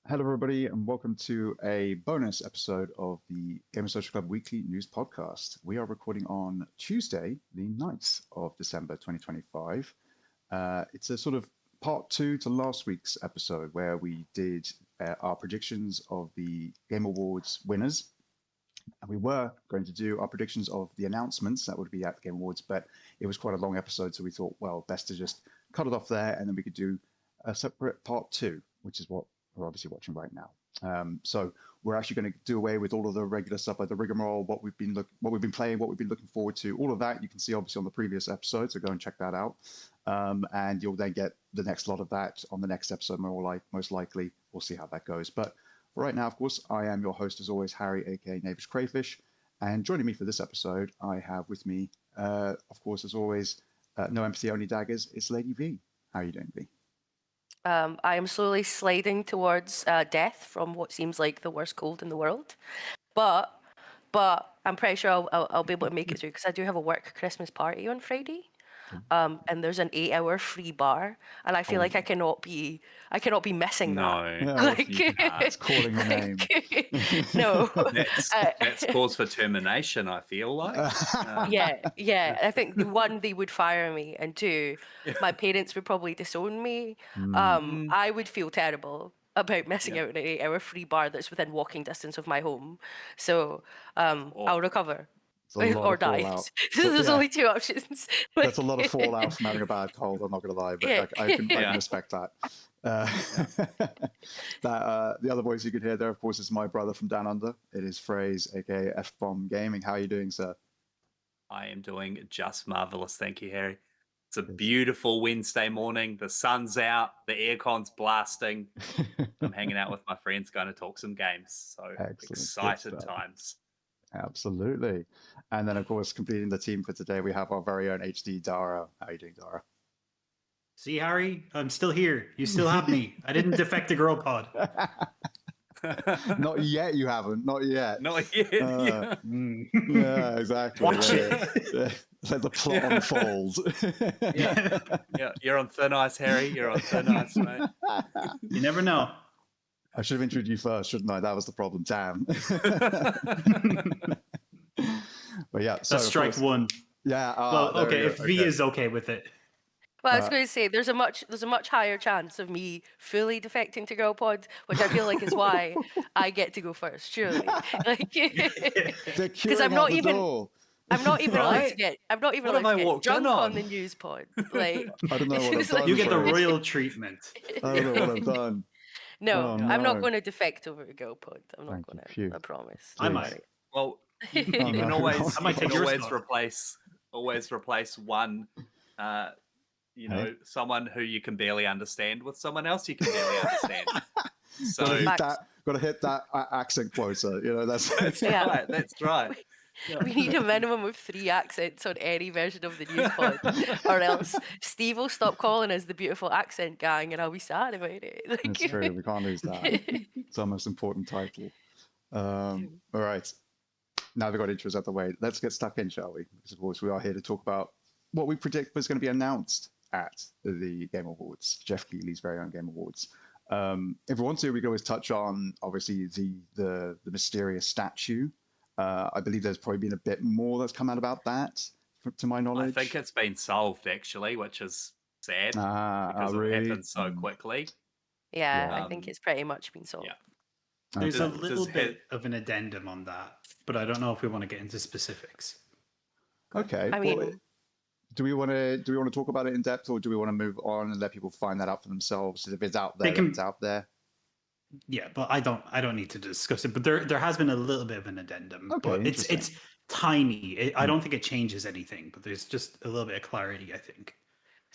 Hello, everybody, and welcome to a bonus episode of the Gamer Social Club Weekly News Podcast. We are recording on Tuesday, the 9th of December 2025. It's a sort of part two to last week's episode where we did our predictions of the Game Awards winners. And we were going to do our predictions of the announcements that would be at the Game Awards, but it was quite a long episode, so we thought, well, best to just cut it off there, and then we could do a separate part two, which is what we're obviously watching right now. So we're actually going to do away with all of the regular stuff like the rigmarole, what we've been playing, what we've been looking forward to. All of that you can see obviously on the previous episode, so go and check that out. And you'll then get the next lot of that on the next episode, most likely. We'll see how that goes. But for right now, of course, I am your host as always, Harry, aka Knavish Crayfish. And joining me for this episode, I have with me, of course, as always, no empathy, only daggers. It's Lady V. How are you doing, V? I am slowly sliding towards death from what seems like the worst cold in the world, but I'm pretty sure I'll be able to make it through because I do have a work Christmas party on Friday, and there's an 8-hour free bar, and I feel like I cannot be missing that. No, Like, you can't. It's calling your name. No. That's cause for termination, I feel like. Yeah. I think one, they would fire me, and two, my parents would probably disown me. I would feel terrible about missing out on an 8-hour free bar that's within walking distance of my home. So I'll recover. Or die. There's only two options. That's a lot of fallout from having a bad cold, I'm not going to lie, but I can respect that. The other voice you could hear there, of course, is my brother from Down Under. It is Frase, aka F-Bomb Gaming. How are you doing, sir? I am doing just marvelous, thank you, Harry. It's a beautiful Wednesday morning. The sun's out, the aircon's blasting. I'm hanging out with my friends, going to talk some games. So excited times. Absolutely. And then, of course, completing the team for today, we have our very own HD Daire. How are you doing, Daire? See, Harry, I'm still here. You still have me. I didn't defect the girl pod. Not yet, you haven't. Not yet. Not yet. Yeah, exactly. Watch it. Let the plot unfold. Yeah, you're on thin ice, Harry. You're on thin ice, mate. You never know. I should have introduced you first, shouldn't I? That was the problem. Damn. But yeah, so that's strike one. Yeah. Well, okay, if V is okay with it. Well, I was going to say there's a much higher chance of me fully defecting to Girl Pod, which I feel like is why I get to go first. Surely, like, because I'm not even allowed to get drunk on the news pod. Like, I don't know what I've done. You get the royal treatment. I don't know what I've done. No, I'm not going to defect over a Girl Pod. I'm not going to. I promise. I might. Well, you can always replace one. Someone who you can barely understand with someone else you can barely understand. So got to hit that accent quota. That's right. That's right. We need a minimum of 3 accents on any version of the news pod, or else Steve will stop calling us the beautiful accent gang, and I'll be sad about it. That's true. We can't lose that. It's our most important title. All right. Now we've got intros out the way. Let's get stuck in, shall we? Because of course we are here to talk about what we predict was going to be announced at the Game Awards, Geoff Keighley's very own Game Awards. If we want to, we can always touch on obviously the mysterious statue. I believe there's probably been a bit more that's come out about that, to my knowledge. I think it's been solved actually, which is sad because it happened so quickly. Yeah, I think it's pretty much been solved. Yeah. There's a little bit of an addendum on that, but I don't know if we want to get into specifics. Okay. I mean, do we want to talk about it in depth, or do we want to move on and let people find that out for themselves? If it's out there, it's out there. Yeah, but I don't need to discuss it. But there has been a little bit of an addendum, but it's tiny. I don't think it changes anything, but there's just a little bit of clarity, I think.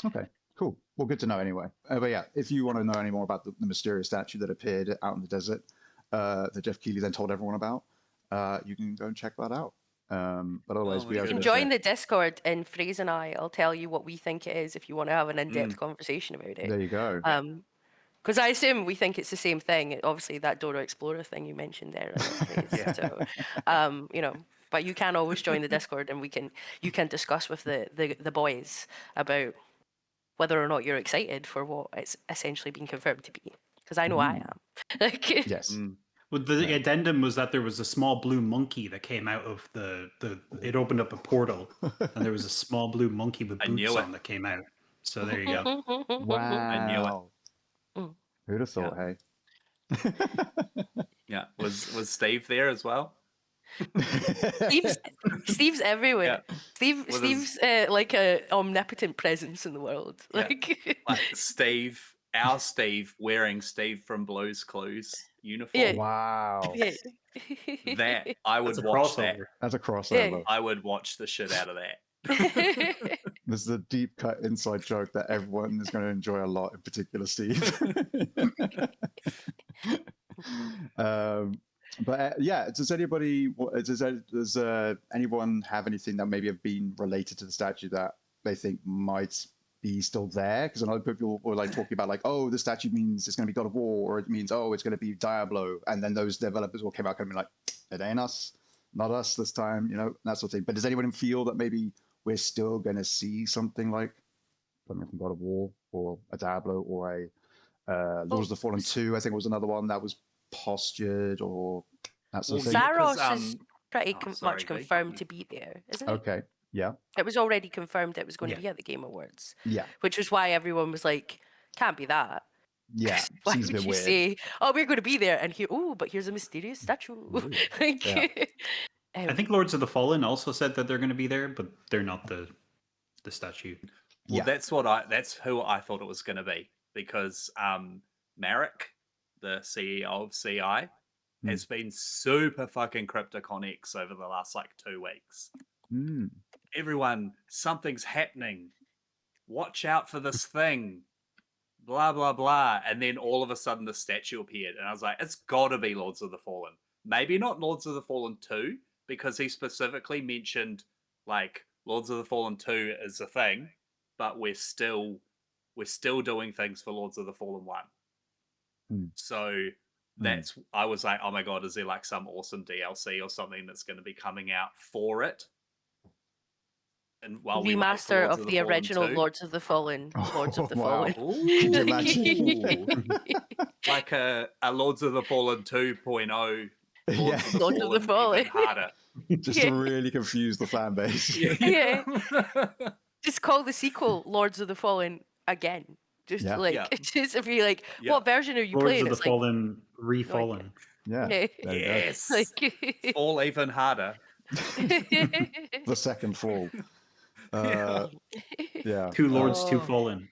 Okay, cool. Well, good to know anyway. But yeah, if you want to know any more about the mysterious statue that appeared out in the desert, that Geoff Keighley then told everyone about, you can go and check that out. But otherwise, you can join the Discord, and Frase and I'll tell you what we think it is if you want to have an in-depth conversation about it. There you go. Because I assume we think it's the same thing. Obviously, that Dora Explorer thing you mentioned there. So, but you can always join the Discord, and you can discuss with the boys about whether or not you're excited for what it's essentially been confirmed to be. Because I know I am. Like, Yes. Mm. Well, the addendum was that there was a small blue monkey that came out of it opened up a portal, and there was a small blue monkey with I boots knew it. on that came out. So there you go. Wow. Mm. Who'd have thought, hey? Yeah. Was Steve there as well? Steve's everywhere. With his- Steve's like a omnipotent presence in the world. Yeah. Like, Steve, our Steve, wearing Steve from Blue's Clues uniform. Yeah. Wow. yeah. That I would That's a watch that. crossover. That's a crossover. I would watch the shit out of that. This is a deep cut inside joke that everyone is going to enjoy a lot, in particular Steve. But yeah, does anyone have anything that maybe have been related to the statue that they think might be still there? Because I know people were like talking about like, oh, the statue means it's going to be God of War, or it means, oh, it's going to be Diablo, and then those developers all came out and be like, it ain't us, not us this time, that sort of thing. But does anyone feel that maybe we're still going to see something like something from God of War, or a Diablo, or a Lords of the Fallen 2, I think was another one that was postured, or that sort of thing? Saros is pretty sorry, much confirmed to be there, isn't it? Okay, yeah. It was already confirmed it was going Yeah. to be at the Game Awards. Yeah. Which was why everyone was like, can't be that. Yeah. Why Seems a would bit you weird. say, oh, we're going to be there, and here, oh, but here's a mysterious statue. Like, Yeah. I think Lords of the Fallen also said that they're going to be there, but they're not the statue. Well, Yeah. that's who I thought it was going to be, because Marek, the CEO of CI, has been super fucking cryptic on X over the last like 2 weeks. Mm. Everyone, something's happening. Watch out for this thing. Blah, blah, blah. And then all of a sudden the statue appeared. And I was like, it's got to be Lords of the Fallen. Maybe not Lords of the Fallen 2, because he specifically mentioned like Lords of the Fallen 2 is a thing, but we're still doing things for Lords of the Fallen 1. Mm. So I was like, oh my God, is there like some awesome DLC or something that's going to be coming out for it? And while we wait for remaster Lords of the original 2, Lords of the Fallen. Lords of the Wow. Fallen. Can you imagine? like a Lords of the Fallen 2.0. Yeah. Lords of the Fallen. Even harder. Just to really confuse the fan base. Yeah. Just call the sequel Lords of the Fallen again. Just Yeah. like, Yeah. just if you're like, Yeah. what version are you Lords playing? of the It's like, Fallen, Refallen. Yeah. Yeah. There you go. Yes. like, All even harder. The second fall. Yeah. Two Lords, Two Oh. Fallen.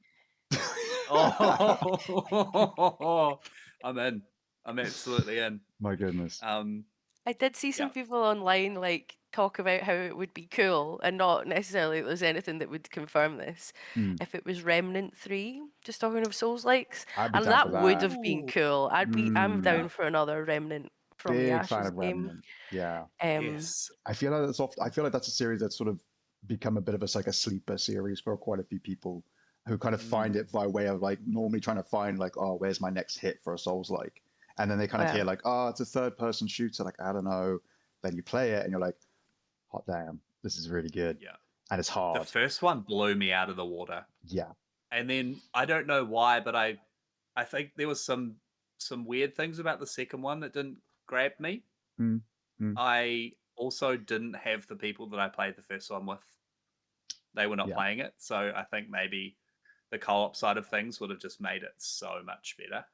Oh, I'm in. I'm absolutely in. My goodness. I did see some Yeah. people online like talk about how it would be cool, and not necessarily that there's anything that would confirm this, if it was Remnant 3, just talking of Souls likes. I'd be And down that for would that. have been cool. I'm down for another Remnant from the Big fan Ashes of game. Remnant. Yeah. Yes. I feel like that's a series that's sort of become a bit of a sleeper series for quite a few people who kind of find it by way of like normally trying to find like, oh, where's my next hit for a Souls like, and then they kind of hear like, oh, it's a third-person shooter, like I don't know. Then you play it and you're like, hot damn, this is really good. Yeah. And it's hard. The first one blew me out of the water. Yeah. And then I don't know why, but I think there was some weird things about the second one that didn't grab me. I also didn't have the people that I played the first one with. They were not playing it. So I think maybe the co-op side of things would have just made it so much better.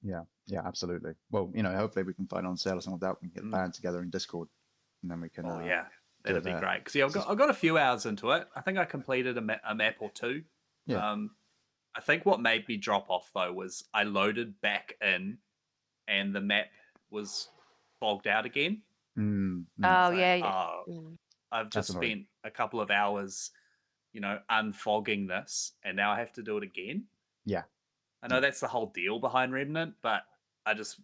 Yeah, absolutely. Well, hopefully we can find on sale or something like that. We can get the band together in Discord, and then we can. Oh yeah, that'd be that. great. Because I've got a few hours into it. I think I completed a map or two. Yeah. I think what made me drop off though was I loaded back in, and the map was bogged out again. Oh Like, yeah. I've just spent a couple of hours, unfogging this, and now I have to do it again. Yeah. I know that's the whole deal behind Remnant, but it just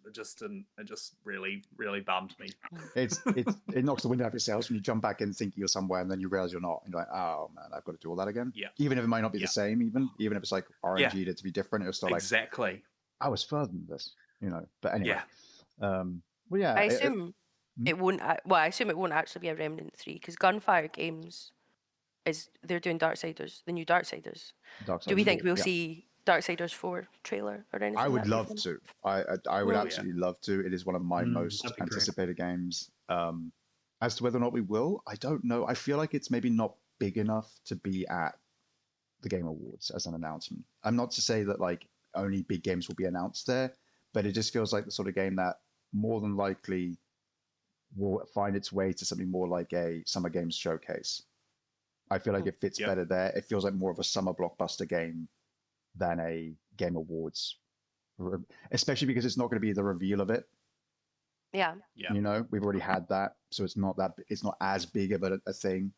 really, really bummed me. It knocks the wind out of your sails when you jump back in thinking you're somewhere and then you realize you're not. And you're like, oh man, I've got to do all that again. Yeah. Even if it might not be the same, even if it's like RNG'd it to be different, it was still like exactly. I was further than this, But anyway. Yeah. Well, yeah. I assume it won't. Well, I assume it won't actually be a Remnant 3 because Gunfire Games they're doing Darksiders, the new Darksiders. Do we think we'll see Darksiders 4 trailer or anything? I would that you've love done? to. I would absolutely love to. It is one of my most that'd be great. anticipated games. As to whether or not we will, I don't know. I feel like it's maybe not big enough to be at the Game Awards as an announcement. I'm not to say that like only big games will be announced there, but it just feels like the sort of game that more than likely will find its way to something more like a Summer Games Showcase. I feel like it fits better there. It feels like more of a summer blockbuster game than a Game Awards, especially because it's not going to be the reveal of it. Yeah. You know, we've already had that, so it's not as big of a thing,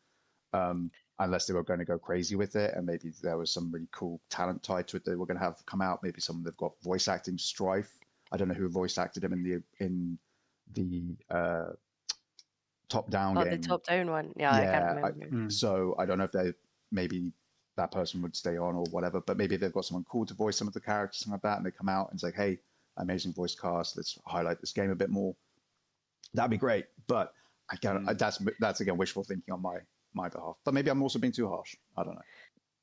unless they were going to go crazy with it, and maybe there was some really cool talent tied to it they were going to have come out. Maybe some they've got voice acting Strife. I don't know who voice acted him in the top-down game. The top-down one. Yeah, I can't remember. So I don't know if maybe that person would stay on or whatever, but maybe they've got someone cool to voice some of the characters, something like that, and they come out and it's like, hey, amazing voice cast, let's highlight this game a bit more. That'd be great, but I can't. That's again wishful thinking on my behalf. But maybe I'm also being too harsh. I don't know.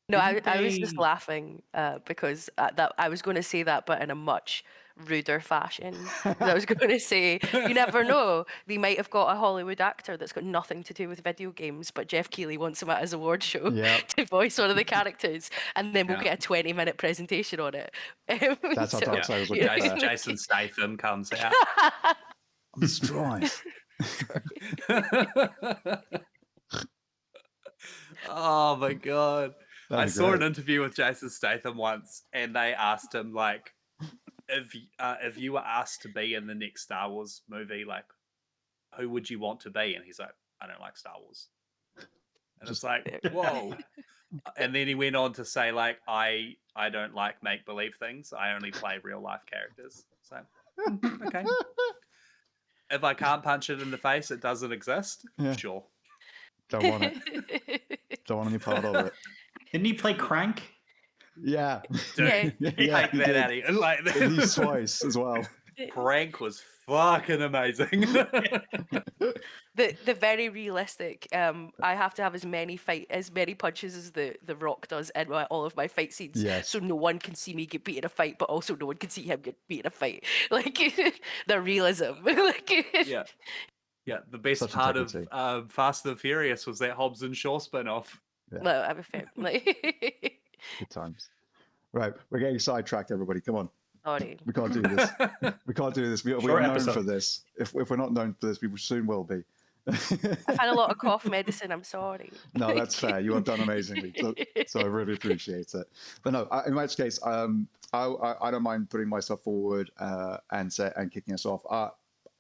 No, I was just laughing because that I was going to say that, but in a much ruder fashion. 'Cause I was going to say, you never know. They might have got a Hollywood actor that's got nothing to do with video games, but Geoff Keighley wants him at his award show to voice one of the characters, and then we'll get a 20-minute presentation on it. That's how Darksiders look at Jason Statham comes out. I'm Strife. Oh my god. I saw great. an interview with Jason Statham once, and they asked him like, if you were asked to be in the next Star Wars movie, like, who would you want to be? And he's like, I don't like Star Wars. And it's like, whoa. And then he went on to say, like, I don't like make believe things. I only play real life characters. So okay. If I can't punch it in the face, it doesn't exist. Sure. Don't want it. Don't want any part of it. Didn't he play Crank? Yeah. Dude, take that out of here. Like, at least twice as well. Crank was fucking amazing. The very realistic. I have to have as many punches as the Rock does in all of my fight scenes. Yes. So no one can see me get beat in a fight, but also no one can see him get beat in a fight. Like the realism. Yeah. Yeah, the best part of Fast and Furious was that Hobbs and Shaw spin-off. Yeah. No, I'm a fan. Good times. Right, we're getting sidetracked, everybody. Come on. Sorry. We can't do this. We can't do this. We are known for this. If we're not known for this, we soon will be. I've had a lot of cough medicine. I'm sorry. No, that's fair. You have done amazingly. So I really appreciate it. But no, in which case, I don't mind putting myself forward and kicking us off.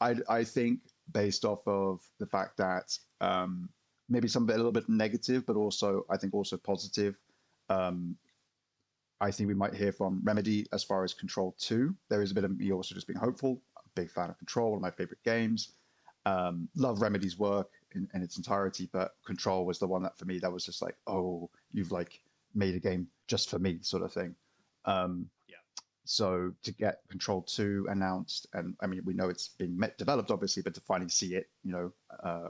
I think based off of the fact that maybe some a little bit negative, but also I think also positive. I think we might hear from Remedy as far as Control 2. There is a bit of me also just being hopeful. I'm a big fan of Control, one of my favorite games. Love Remedy's work in its entirety, but Control was the one that for me that was just like, oh, you've like made a game just for me sort of thing. So to get Control 2 announced, and I mean, we know it's being developed obviously, but to finally see it,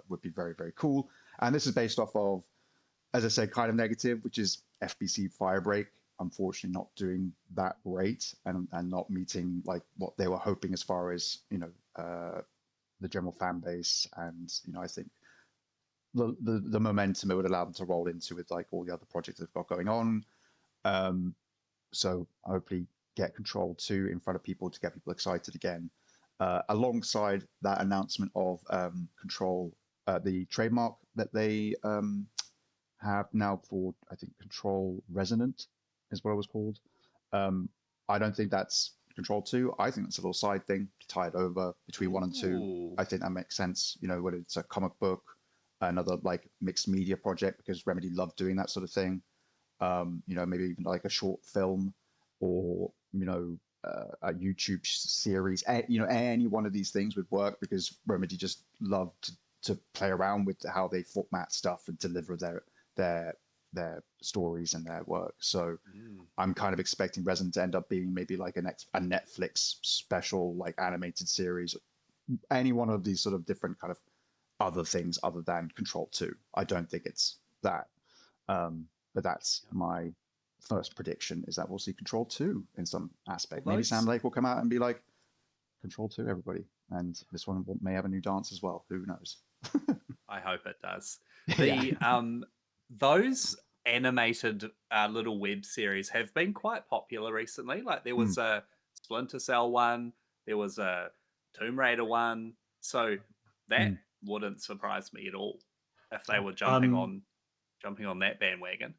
would be very, very cool. And this is based off of, as I said, kind of negative, which is FBC Firebreak, unfortunately not doing that great and not meeting like what they were hoping as far as, the general fan base. And, I think the momentum it would allow them to roll into with like all the other projects they've got going on. So hopefully get Control 2 in front of people to get people excited again. Alongside that announcement of Control, the trademark that they have now for, I think, Control Resonant is what it was called. I don't think that's Control 2. I think it's a little side thing to tie it over between 1 and 2. Ooh. I think that makes sense, whether it's a comic book, another like mixed media project, because Remedy loved doing that sort of thing. Maybe even like a short film or, a YouTube series. Any one of these things would work because Remedy just loved to play around with how they format stuff and deliver their stories and their work. So I'm kind of expecting Resident to end up being maybe like a Netflix special, like animated series, any one of these sort of different kind of other things other than Control 2. I don't think it's that. But that's my first prediction is that we'll see Control 2 in some aspect. Well, Maybe Sam Lake will come out and be like, Control 2, everybody. And this one may have a new dance as well. Who knows? I hope it does. Yeah. Those animated little web series have been quite popular recently. Like there was a Splinter Cell one, there was a Tomb Raider one. So that wouldn't surprise me at all if they were jumping on that bandwagon.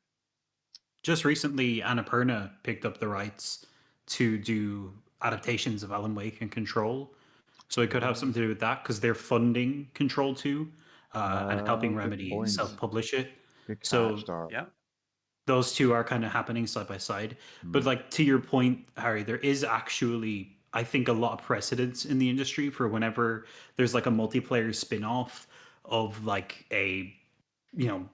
Just recently, Annapurna picked up the rights to do adaptations of Alan Wake and Control. So it could have something to do with that because they're funding Control 2 and helping Remedy self-publish it. Good catch, so Darryl. Yeah. Those two are kind of happening side by side. But like to your point, Harry, there is actually, I think, a lot of precedence in the industry for whenever there's like a multiplayer spin-off of like a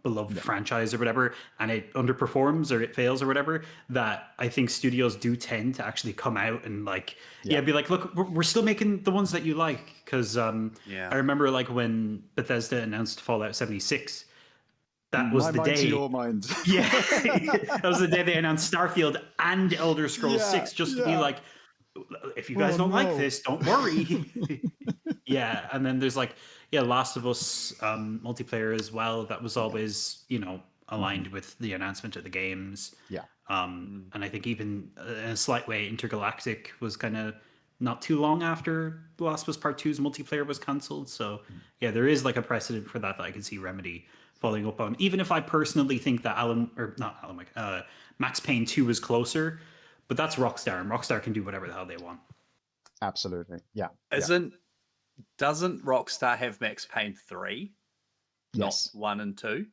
beloved franchise or whatever, and it underperforms or it fails or whatever, that I think studios do tend to actually come out and like be like, look, we're still making the ones that you like. Because I remember like when Bethesda announced Fallout 76, that was the day. To your mind. Yeah, that was the day they announced Starfield and Elder Scrolls 6, just to be like, if you guys don't like this, don't worry. And then there's like Last of Us multiplayer as well. That was always aligned with the announcement of the games. And I think even in a slight way, Intergalactic was kind of not too long after The Last of Us Part 2's multiplayer was cancelled. So there is like a precedent for that I can see Remedy following up on. Even if I personally think that Max Payne 2 is closer, but that's Rockstar, and Rockstar can do whatever the hell they want. Absolutely. Yeah. Doesn't Rockstar have Max Payne 3? Yes. Not 1 and 2?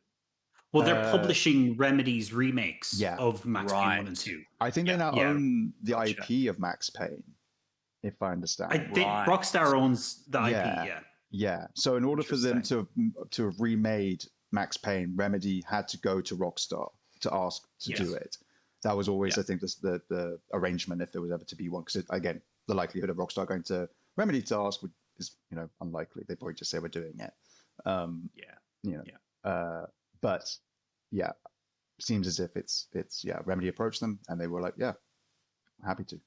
Well, they're publishing Remedy's remakes of Max Payne 1 and 2. I think they now own the IP of Max Payne, if I understand. I think Rockstar owns the IP, Yeah. So in order for them to have remade Max Payne, Remedy had to go to Rockstar to ask to do it. That was always, I think, the arrangement if there was ever to be one. Because again, the likelihood of Rockstar going to Remedy to ask is unlikely. They probably just say we're doing it. But seems as if it's Remedy approached them and they were like, happy to.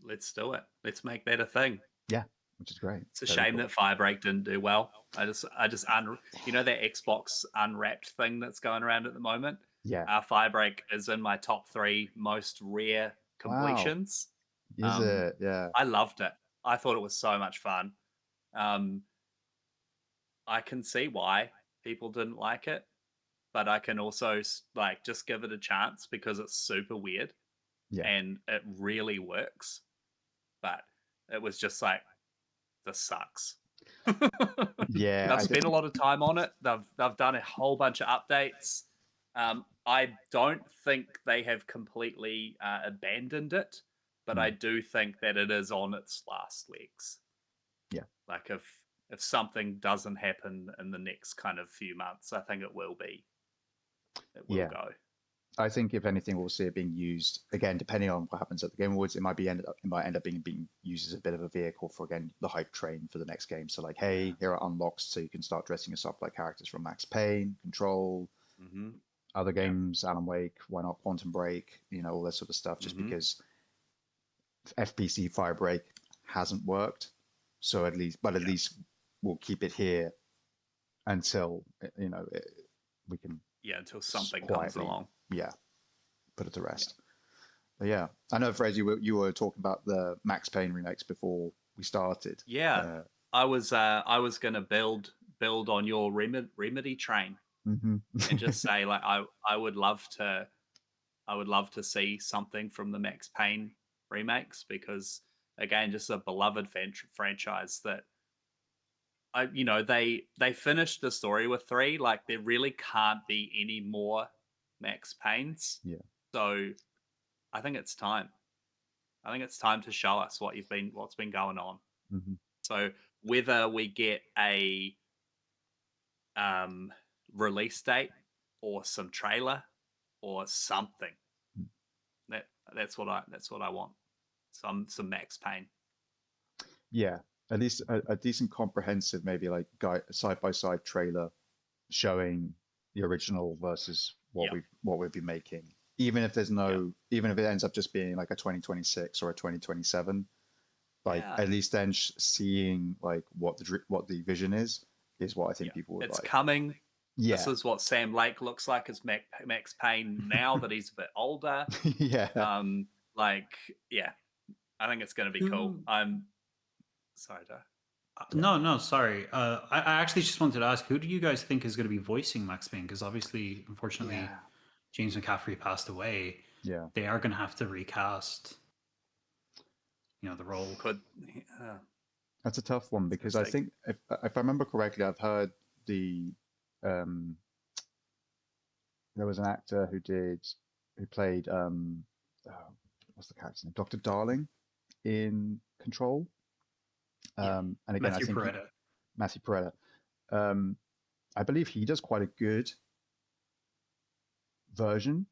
Let's do it. Let's make that a thing. Yeah, which is great. It's a shame that Firebreak didn't do well. I just that Xbox Unwrapped thing that's going around at the moment. Yeah. Firebreak is in my top 3 most rare completions. Is it? Yeah. I loved it. I thought it was so much fun. I can see why people didn't like it, but I can also just give it a chance because it's super weird and it really works. But it was just like, this sucks. I've spent a lot of time on it. They've done a whole bunch of updates. I don't think they have completely abandoned it, but I do think that it is on its last legs. Yeah. Like if something doesn't happen in the next kind of few months, I think it will be. It will go. I think if anything, we'll see it being used again, depending on what happens at the Game Awards. It might end up being used as a bit of a vehicle for the hype train for the next game. So like, hey, here are unlocks, so you can start dressing yourself like characters from Max Payne, Control, other games, Alan Wake. Why not Quantum Break? All that sort of stuff. Just because FPC Firebreak hasn't worked, so at least we'll keep it here until we can. Yeah, until something comes along. Yeah, put it to rest. But yeah, I know, Frase, you were talking about the Max Payne remakes before we started. Yeah, I was going to build on your remedy train and just say like I would love to see something from the Max Payne remakes because again, just a beloved franchise that. They finished the story with 3. Like there really can't be any more Max Paynes. Yeah. So I think it's time. I think it's time to show us what's been going on. So whether we get a release date or some trailer or something, that's what I want. Some Max Payne. Yeah. At least a decent comprehensive, maybe like side-by-side trailer showing the original versus what we've been making. even if there's no, even if it ends up just being like a 2026 or a 2027, like at least then seeing like what the vision is what I think people would it's like. coming. Yeah. This is what Sam Lake looks like as Max Payne now that he's a bit older. Yeah. I think it's going to be cool. I'm sorry, Daire. No, sorry. I actually just wanted to ask, who do you guys think is going to be voicing Max Payne? Because obviously, unfortunately, James McCaffrey passed away. Yeah. They are going to have to recast, the role. That's a tough one because I think if I remember correctly, I've heard there was an actor who played what's the character's name? Dr. Darling in Control. And again, Matthew Peretta. I believe he does quite a good version.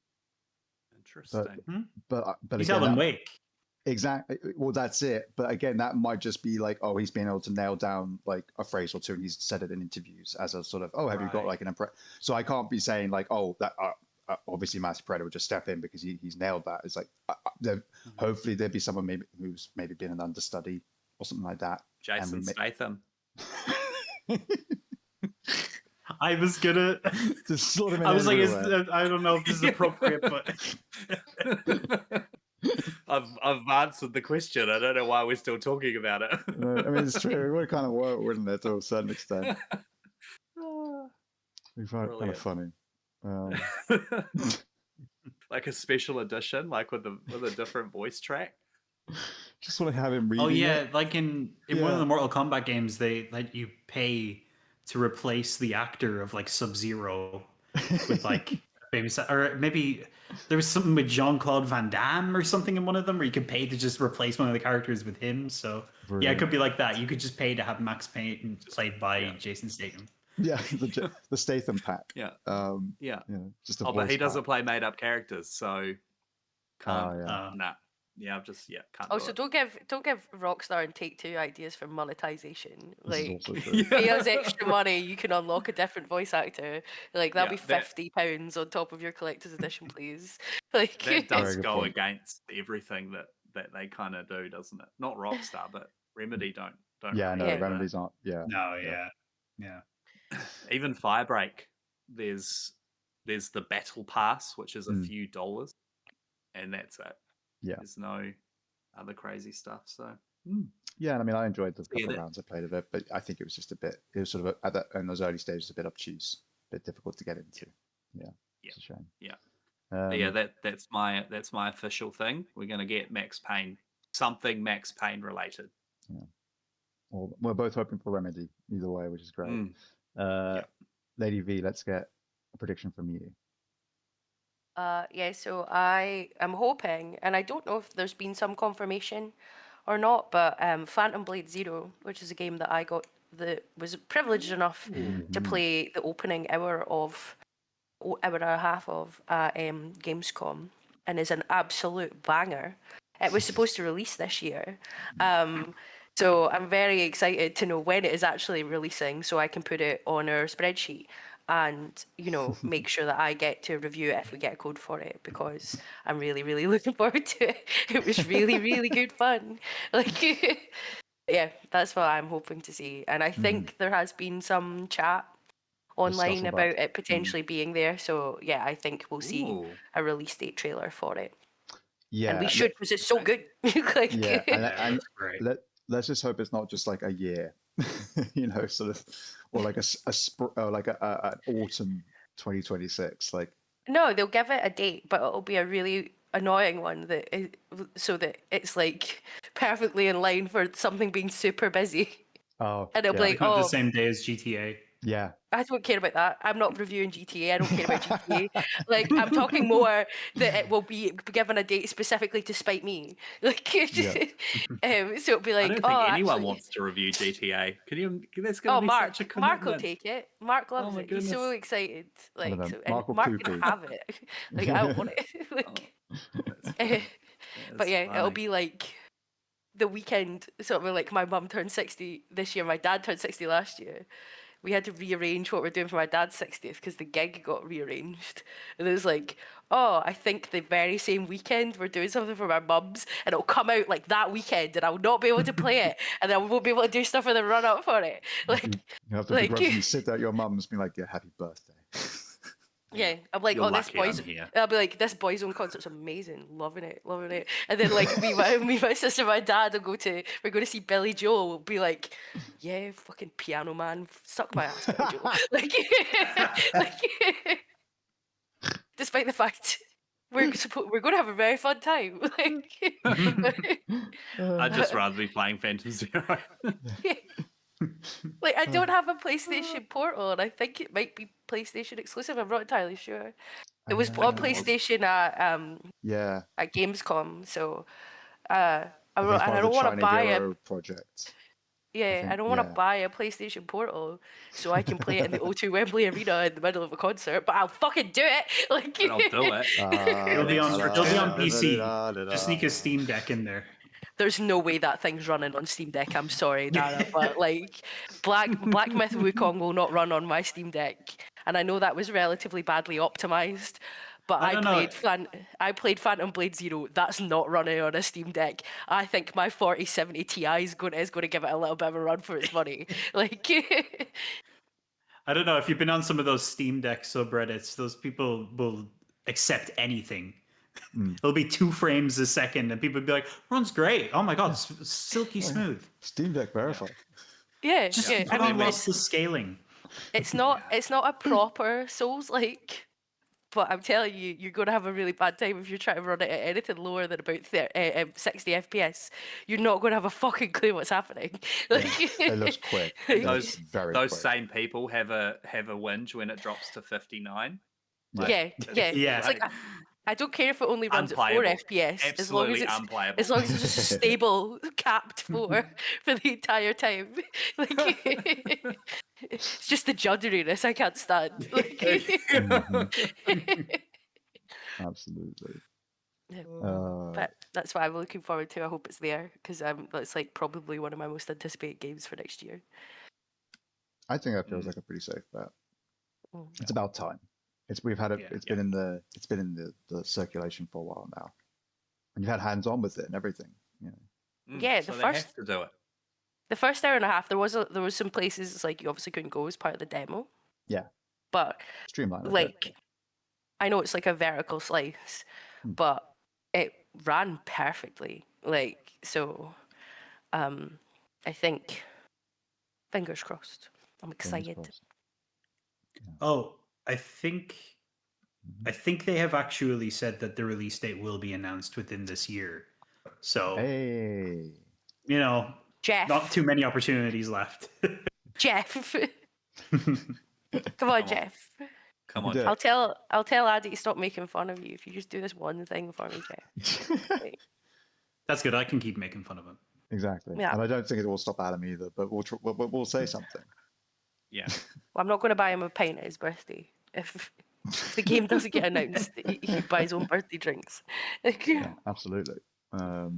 Interesting. But he's Alan Wake. Exactly. Well, that's it. But again, that might just be like, oh, he's been able to nail down like a phrase or two, and he's said it in interviews as a sort of, oh, have you got like an impression? So I can't be saying like, oh, that obviously Matthew Peretta would just step in because he's nailed that. It's like hopefully there'd be someone who's maybe been an understudy or something like that. Jason Statham. I was gonna. I was like, I don't know if this is appropriate, but I've answered the question. I don't know why we're still talking about it. I mean, it's true. It would kind of work, wouldn't it, to a certain extent? We find it kind of funny. Like a special edition, like with a different voice track. Just want to have him reading. Oh yeah, like in one of the Mortal Kombat games, they let you pay to replace the actor of like Sub-Zero with like or maybe there was something with Jean-Claude Van Damme or something in one of them where you could pay to just replace one of the characters with him. So yeah, it could be like that. You could just pay to have Max Payne played by Jason Statham. Yeah, the Statham pack. Yeah. Just a but he doesn't play made up characters, so can't. Nah. Yeah, I've just can't. Also, don't give Rockstar and Take-Two ideas for monetization. Like, pay pay us extra money, you can unlock a different voice actor. Like that'll be £50 on top of your collector's edition, please. Like that does go against everything that they kind of do, doesn't it? Not Rockstar, but Remedy don't. Yeah, no, Remedy's not. Yeah. No, yeah. Even Firebreak, there's the Battle Pass, which is a few dollars, and that's it. Yeah. There's no other crazy stuff. So yeah, I mean, I enjoyed the couple of rounds I played of it, but I think it was just it was sort of in those early stages a bit obtuse, a bit difficult to get into. Yeah. It's a shame. Yeah. That's my official thing. We're gonna get Max Payne, something Max Payne related. Yeah. Well, we're both hoping for Remedy either way, which is great. Lady V, let's get a prediction from you. So I am hoping, and I don't know if there's been some confirmation or not, but Phantom Blade Zero, which is a game that I was privileged enough to play the opening hour and a half of Gamescom, and is an absolute banger. It was supposed to release this year. So I'm very excited to know when it is actually releasing so I can put it on our spreadsheet and, make sure that I get to review it if we get a code for it, because I'm really, really looking forward to it. It was really, really good fun. Like, yeah, that's what I'm hoping to see. And I think there has been some chat online about it potentially being there. So, yeah, I think we'll see a release date trailer for it. Yeah. And we should, because it's so good. And let's just hope it's not just like a year, sort of, or like an autumn 2026. Like, no, they'll give it a date, but it'll be a really annoying one so that it's like perfectly in line for something being super busy. Oh, and it'll be like, the same day as GTA. Yeah. I don't care about that. I'm not reviewing GTA. I don't care about GTA. Like, I'm talking more that it will be given a date specifically to spite me. Like, so it'll be like, I don't think anyone wants to review GTA. That's going to be Mark, such a commitment. Mark will take it. Mark loves it. Goodness. He's so excited. Like, Mark can have it. Like, I want it. But yeah, it'll be like the weekend. Sort of like my mum turned 60 this year. My dad turned 60 last year. we had to rearrange what we're doing for my dad's 60th because the gig got rearranged. And it was like, oh, I think the very same weekend we're doing something for my mum's, and it'll come out like that weekend, and I will not be able to play it, and then I won't be able to do stuff in the run up for it. Like, You have to like, begrudgingly sit at your mum's, being like, "Yeah, happy birthday." yeah, I'm like, You're oh, this lucky I'm boys. here. I'll be like, this Boyzone concert's amazing, loving it, loving it. And then like me, my sister, my dad will we're going to see Billy Joel. We'll be like, yeah, fucking piano man, suck my ass, Billy Joel. Like, like, despite the fact we're going to have a very fun time. Like, I'd just rather be playing Phantom Zero. yeah. Like, I don't have a PlayStation Portal, and I think it might be PlayStation exclusive. I'm not entirely sure. It was on PlayStation Yeah, at Gamescom, so I think it's I part of don't the want to China buy a Hero project. yeah, I think, don't want to yeah. buy a PlayStation Portal so I can play it in the O2 Wembley Arena in the middle of a concert, but I'll fucking do it. Like, And I'll do it. It'll be on PC. Just sneak a Just Steam Deck in there. there's no way that thing's running on Steam Deck. I'm sorry, Dara, but like Black Myth Wukong will not run on my Steam Deck, and I know that was relatively badly optimized. But I don't know. I played Phantom Blade Zero. That's not running on a Steam Deck. I think my 4070 Ti is going to give it a little bit of a run for its money. Like, I don't know if you've been on some of those Steam Deck subreddits. Those people will accept anything. It'll be 2 frames a second, and people will be like, "Runs great! Oh my god, silky smooth." Steam Deck verified. yeah, Just yeah. put I on mean, lossless scaling. it's not a proper Souls-like. But I'm telling you, you're going to have a really bad time if you're trying to run it at anything lower than about 60 FPS. You're not going to have a fucking clue what's happening. Like, It looks quick. It looks very Those quick. same people have a whinge when it drops to 59. yeah. Yeah. It's like I don't care if it only runs at 4 Unplayable. FPS, Absolutely unplayable. as long as it's just stable, capped 4 for the entire time. Like, it's just the judderiness I can't stand. Like, Absolutely. but that's what I'm looking forward to. I hope it's there because it's like probably one of my most anticipated games for next year. I think that feels like a pretty safe bet. Mm. It's about time. It's been in the circulation for a while now, and you've had hands on with it and everything. You know. Yeah, so the they first have to do it. The first hour and a half, there was some places it's like you obviously couldn't go as part of the demo. Yeah. But Streamline. like, I know it's like a vertical slice, but it ran perfectly. Like, so, I think, fingers crossed. I'm excited. Oh, I think they have actually said that the release date will be announced within this year. So, hey, you know, Geoff. not too many opportunities left. Geoff. Come on, Geoff. Come on. I'll tell Addy to stop making fun of you if you just do this one thing for me, Geoff. That's good. I can keep making fun of him. Exactly. Yeah. And I don't think it will stop Adam either, but we'll say something. Yeah. Well, I'm not going to buy him a pint at his birthday. If the game doesn't get announced, he buys his own birthday drinks. Yeah, absolutely. All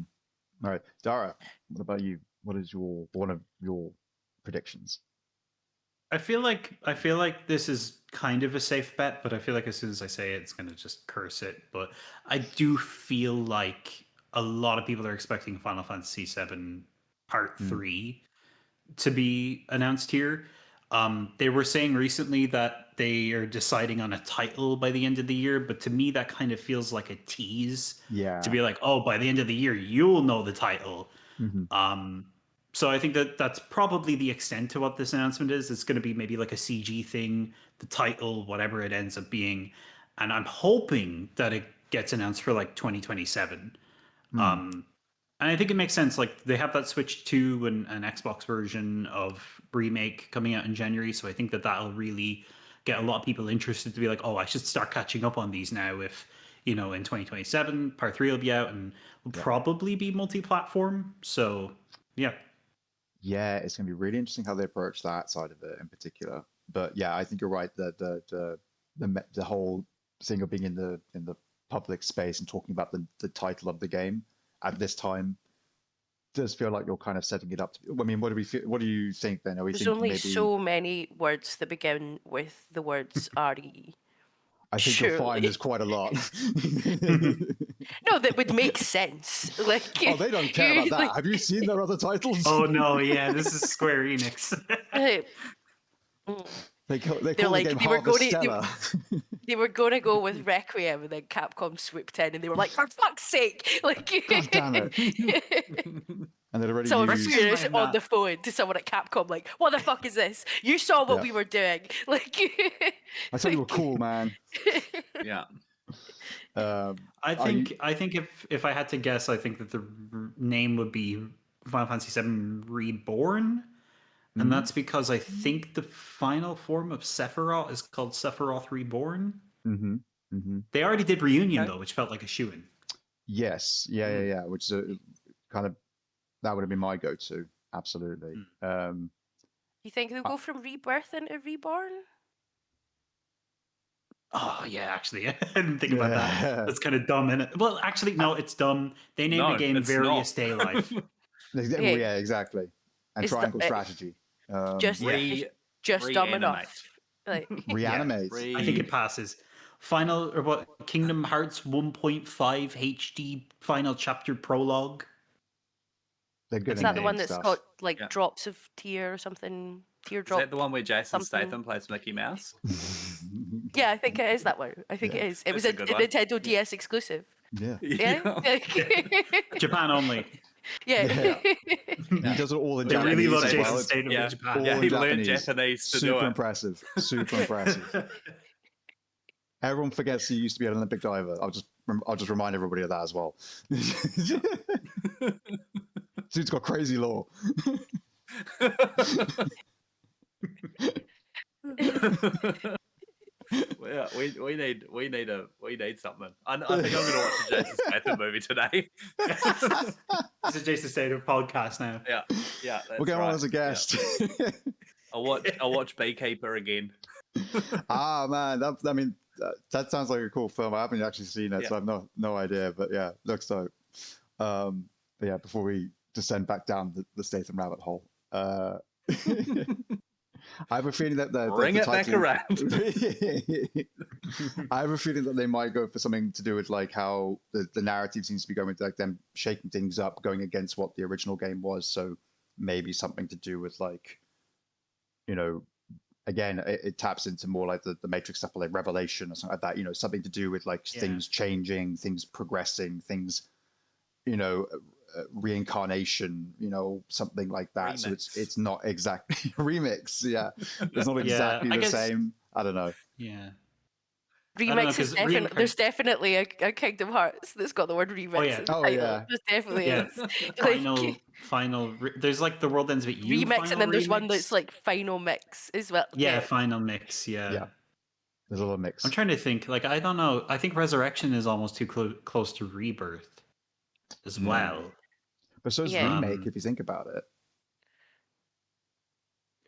right, Dara, what about you? What is one of your predictions? I feel like this is kind of a safe bet, but I feel like as soon as I say it, it's going to just curse it. But I do feel like a lot of people are expecting Final Fantasy VII Part 3 to be announced here. They were saying recently that they are deciding on a title by the end of the year, but to me that kind of feels like a tease. Yeah. To be like, oh, by the end of the year, you'll know the title. Mm-hmm. So I think that that's probably the extent to what this announcement is. It's going to be maybe like a CG thing, the title, whatever it ends up being. And I'm hoping that it gets announced for like 2027. And I think it makes sense. Like they have that Switch 2 and an Xbox version of Remake coming out in January. So I think that that'll really get a lot of people interested to be like, oh, I should start catching up on these now. If, you know, in 2027, Part 3 will be out and will probably be multi-platform. So, yeah. Yeah, it's going to be really interesting how they approach that side of it in particular. But yeah, I think you're right. The whole thing of being in the public space and talking about the title of the game at this time does feel like you're kind of setting it up. I mean, what do you think then? Are we There's thinking only maybe? so many words that begin with the words RE. I think you'll find Surely. there's quite a lot. No, that would make sense. Like, Oh, they don't care about that. like, Have you seen their other titles? Oh no, yeah, this is Square Enix. They call the like, game they were going to- Harvestella. they were going to go with Requiem, and then Capcom swooped in, and they were like, "For fuck's sake!" Like, God damn it! And they'd already someone used. furious Mind on that. the phone to someone at Capcom, like, "What the fuck is this? You saw what Yeah. we were doing!" Like, I thought you were cool, man. Yeah. I think if I had to guess, I think that the name would be Final Fantasy VII Reborn, and that's because I think the final form of Sephiroth is called Sephiroth Reborn. Mm-hmm. Mm-hmm. They already did Reunion Okay. though, which felt like a shoo-in. Yes. Yeah. Which is a kind of that would have been my go-to. Absolutely. you think they'll go from Rebirth into Reborn? Oh yeah, actually, I didn't think about that. That's kind of dumb, isn't it? Well, actually, no, it's dumb. They named No, the game it's Various not. Day Life. Well, yeah, exactly. And It's the- triangle strategy. Just Re- just dumb reanimate. enough. Like, Reanimate. I think it passes. Final or what? Kingdom Hearts 1.5 HD final chapter prologue. They're good. is that the one that's that's got like Yeah. drops of tear or something? Is Teardrop. that the one where Jason something. Statham plays Mickey Mouse? Yeah, I think it is that one. I think Yeah. it is. It was That's a a good one. Nintendo DS exclusive. Yeah. Yeah. Japan only. Yeah. He does it all in They Japanese. really love as well. Jason It's Statham yeah. in Japan. all Yeah, in he learned Japanese. Japanese to do Super it. impressive. Super impressive. Everyone forgets he used to be an Olympic diver. I'll just remind everybody of that as well. Dude's got crazy lore. Yeah, we need something. I think I'm going to watch the Jason Statham movie today. This is Jason Statham podcast now. Yeah, that's We'll get right. on as a guest. Yeah. I'll watch Beekeeper again. Man, that sounds like a cool film. I haven't actually seen it, so I've no idea. But yeah, looks dope. But yeah, before we descend back down the Statham rabbit hole, I have a feeling that Bring it back around. I have a feeling that they might go for something to do with like how the narrative seems to be going with like them shaking things up, going against what the original game was. So maybe something to do with like, you know, again, it taps into more like the Matrix stuff, like Revelation or something like that. You know, something to do with like things changing, things progressing, things, you know, reincarnation, you know, something like that. Remix. So it's not exactly remix. Yeah, it's not exactly I the guess- same. I don't know. Yeah. don't know, Remix is 'cause definitely there's definitely a Kingdom Hearts that's got the word remix. Oh, yeah. in the Oh, title. yeah. There's definitely Yeah. is. There's like The World Ends With You. Remix, final and then there's one remix. that's like final mix as well. Yeah, final mix. Yeah. Yeah. There's a little mix. I'm trying to think. Like, I don't know. I think Resurrection is almost too close to Rebirth as well. But so is Yeah. remake, if you think about it.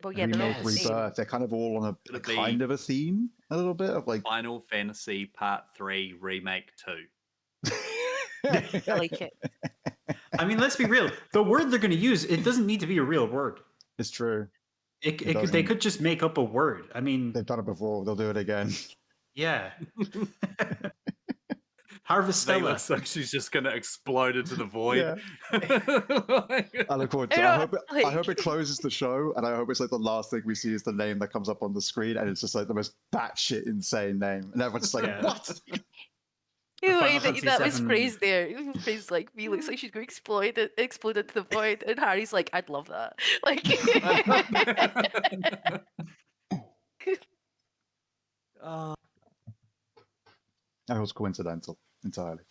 Well, yeah, they're all Remake, the same. rebirth, they're kind of all on a It'll be- kind of a theme, a little bit of like. Final Fantasy Part 3 Remake 2. I like it. I mean, let's be real. The word they're going to use, it doesn't need to be a real word. It's true. They doesn't. could just make up a word. I mean, They've done it before. They'll do it again. yeah. Harvest They Stella. looks like she's just going to explode into the void. Yeah. I look forward to You it. know, I hope it closes the show, and I hope it's like the last thing we see is the name that comes up on the screen, and it's just like the most batshit insane name, and everyone's just like, Yeah. "What?" You know, Final that Fantasy was VII. phrased there. Phrased like, me looks like she's going to explode into the void, and Harry's like, I'd love that. Like, That was coincidental entirely.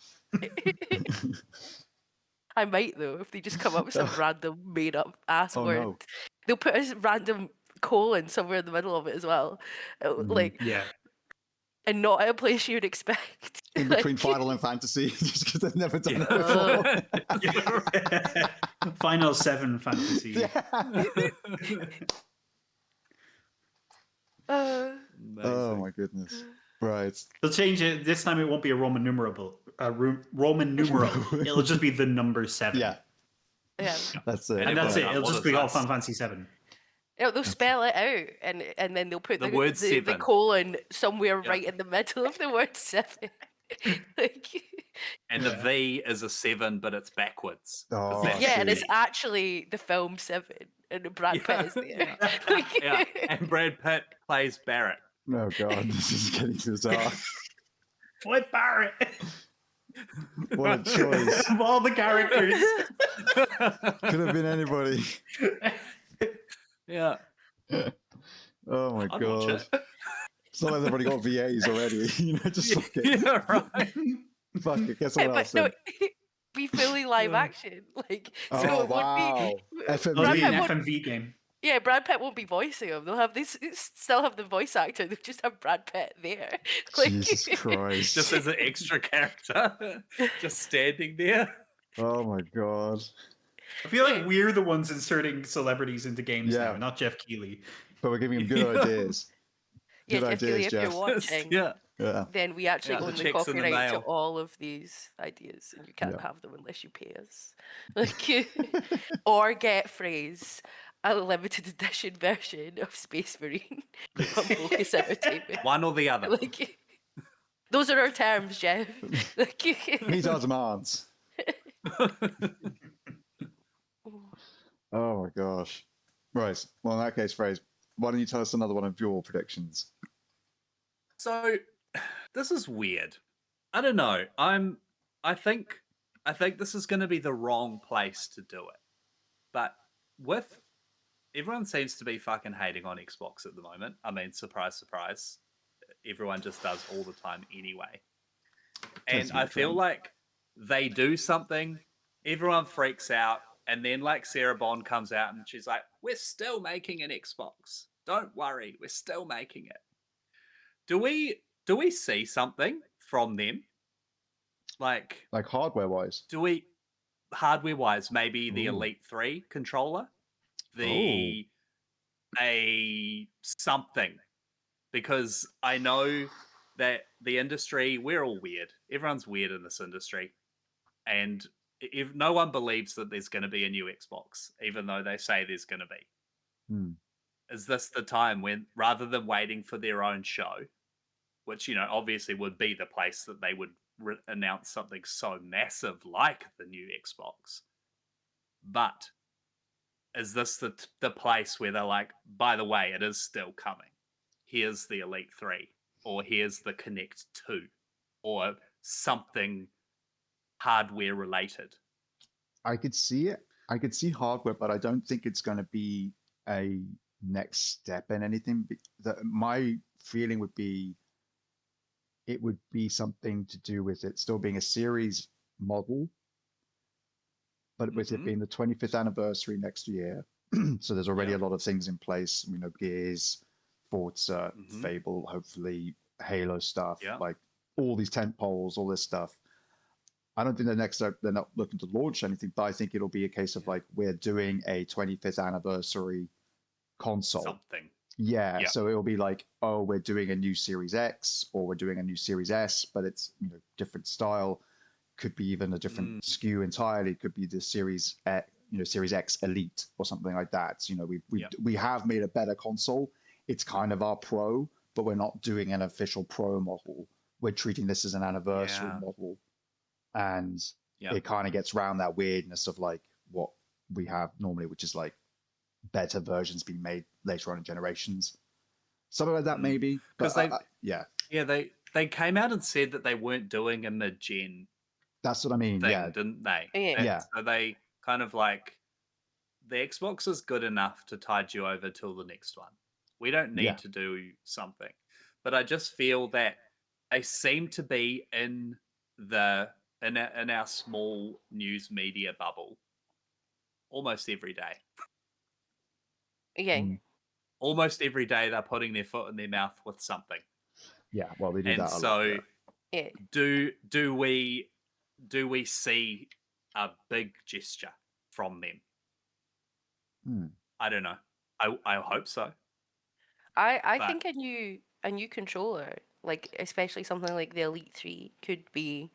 I might though if they just come up with some random made up ass Oh, word. no. They'll put a random colon somewhere in the middle of it as well, like, Yeah. and not at a place you'd expect. In Like, between Final and Fantasy, just because they've never done it Yeah. before. Final 7 fantasy. Yeah. uh, Oh my goodness. Right. They'll change it. This time it won't be a Roman numeral. Roman numeral. It'll just be the number 7. Yeah. Yeah. That's it. And And that's it. everyone's like, It'll what just is be called this? Final Fantasy 7. They'll spell it out, and then they'll put The the, word the seven. colon somewhere Yeah. right in the middle of the word 7. Like, And the V is a 7, but it's backwards. 'cause Oh, that's yeah, and it's cheap. actually the film 7, and Brad Pitt is there. Like, Yeah. And Brad Pitt plays Barrett. Oh god, this is getting bizarre. What Barrett? What a choice. Of all the characters. Could have been anybody. Yeah. Oh my I'd watch god. it. It's not like they've already got VAs already. Just fuck it. Yeah, right. Fuck it. Get yeah, someone but else no, in. be fully live action. Like, so Oh it wow. would be. FMV. It'll be an won't- FMV game. Yeah, Brad Pitt won't be voicing him. They'll have this. Still have the voice actor. They'll just have Brad Pitt there. Like, Jesus Christ. Just as an extra character. Just standing there. Oh my god. I feel like we're the ones inserting celebrities into games Yeah. now, not Geoff Keighley. But we're giving him good ideas. yeah, Good Jeff Keighley, ideas, if you're Jeff. watching, Yeah. Yeah. then we actually Yeah, the own the checks in the copyright to mail. all of these ideas, and you can't Yeah. have them unless you pay us. Like, or get Frase, a limited edition version of Space Marine from Focus Entertainment. One or the other. Like, those are our terms, Jeff. Like, Meet our demands. Oh my gosh. Right. Well, in that case, Phrase, why don't you tell us another one of your predictions? So this is weird. I don't know. I think this is going to be the wrong place to do it. But with everyone seems to be fucking hating on Xbox at the moment. I mean, surprise, surprise. Everyone just does all the time anyway. Tends And to be I a feel trend. like they do something, everyone freaks out, and then like Sarah Bond comes out and she's like, "We're still making an Xbox. Don't worry, we're still making it." Do we see something from them? Like hardware wise. do we hardware wise, maybe the Ooh. Elite 3 controller? Oh. A something. Because I know that the industry, we're all weird. Everyone's weird in this industry. And if no one believes that there's going to be a new Xbox, even though they say there's going to be. Hmm. Is this the time when, rather than waiting for their own show, which, obviously would be the place that they would announce something so massive like the new Xbox, but is this the place where they're like, by the way, it is still coming. Here's the Elite 3, or here's the Connect 2, or something hardware related. I could see it. I could see hardware, but I don't think it's going to be a next step in anything. My feeling would be it would be something to do with it still being a series model, but with it being the 25th anniversary next year. So there's already a lot of things in place. Gears, Forza, Fable, hopefully Halo stuff, like all these tent poles, all this stuff. I don't think they're not looking to launch anything, but I think it'll be a case of like, we're doing a 25th anniversary console. Something. Yeah, so it'll be like, oh, we're doing a new Series X or we're doing a new Series S, but it's different style. Could be even a different SKU entirely. Could be the Series X, Series X Elite or something like that. We have made a better console. It's kind of our Pro, but we're not doing an official Pro model. We're treating this as an anniversary model, and it kind of gets around that weirdness of like what we have normally, which is like better versions being made later on in generations. Something like that, maybe. Because they came out and said that they weren't doing a mid-gen. That's what I mean. Thing, yeah, didn't they? Yeah. So they kind of like, the Xbox is good enough to tide you over till the next one. We don't need to do something. But I just feel that they seem to be in our small news media bubble almost every day. Yeah. Almost every day they're putting their foot in their mouth with something. Yeah, well, they do that a lot. And so Yeah. do we see a big gesture from them? I don't know. I hope so. I think a new controller, like especially something like the Elite 3, could be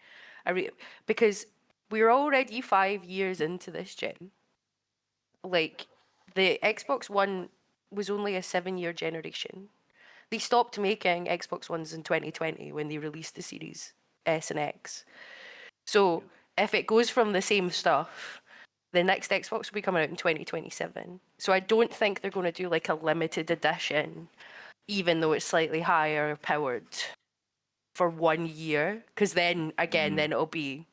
because we're already 5 years into this gen. like the Xbox One was only a 7-year generation. They stopped making Xbox Ones in 2020 when they released the Series S and X. So if it goes from the same stuff, the next Xbox will be coming out in 2027. So I don't think they're going to do like a limited edition, even though it's slightly higher powered for 1 year. Because then again, then it'll be,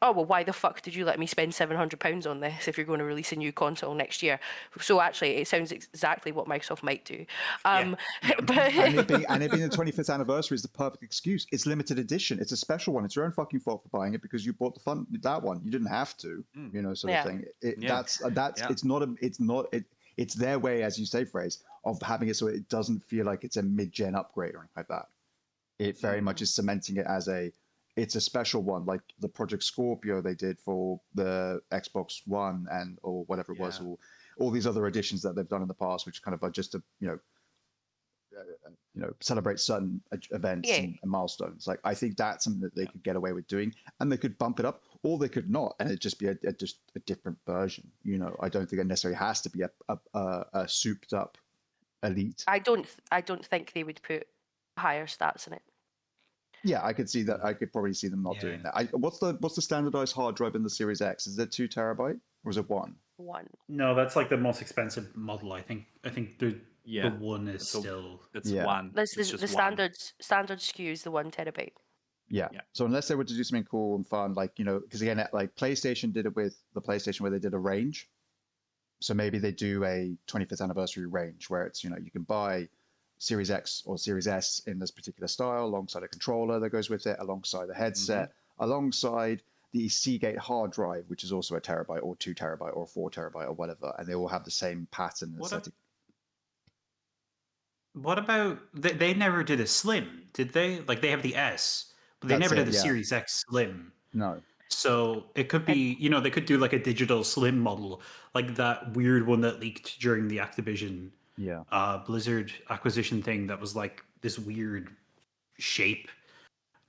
oh, well, why the fuck did you let me spend £700 on this if you're going to release a new console next year? So actually, it sounds exactly what Microsoft might do. But and it being the 25th anniversary is the perfect excuse. It's limited edition. It's a special one. It's your own fucking fault for buying it because you bought that one. You didn't have to, sort of thing. It's their way, as you say, Phrase, of having it so it doesn't feel like it's a mid-gen upgrade or anything like that. It very much is cementing it as it's a special one, like the Project Scorpio they did for the Xbox One or whatever it was, or all these other editions that they've done in the past, which kind of are just to celebrate certain events and milestones. Like I think that's something that they could get away with doing, and they could bump it up, or they could not, and it'd just be just a different version. I don't think it necessarily has to be a souped up Elite. I don't think they would put higher stats in it. Yeah, I could see that. I could probably see them not doing that. What's the standardized hard drive in the Series X? Is it 2 terabyte or is it 1? 1. No, that's like the most expensive model. I think the one is still. It's 1. The standard SKU is the 1 terabyte. Yeah. So unless they were to do something cool and fun, like because again, like PlayStation did it with the PlayStation where they did a range. So maybe they do a 25th anniversary range where it's you can buy Series X or Series S in this particular style, alongside a controller that goes with it, alongside a headset, alongside the Seagate hard drive, which is also a terabyte or 2 terabyte or 4 terabyte or whatever, and they all have the same pattern and aesthetic. What about they never did a Slim, did they? Like they have the S, but they never did the Series X Slim. No. So it could be, they could do like a digital Slim model, like that weird one that leaked during the Activision Blizzard acquisition thing that was like this weird shape.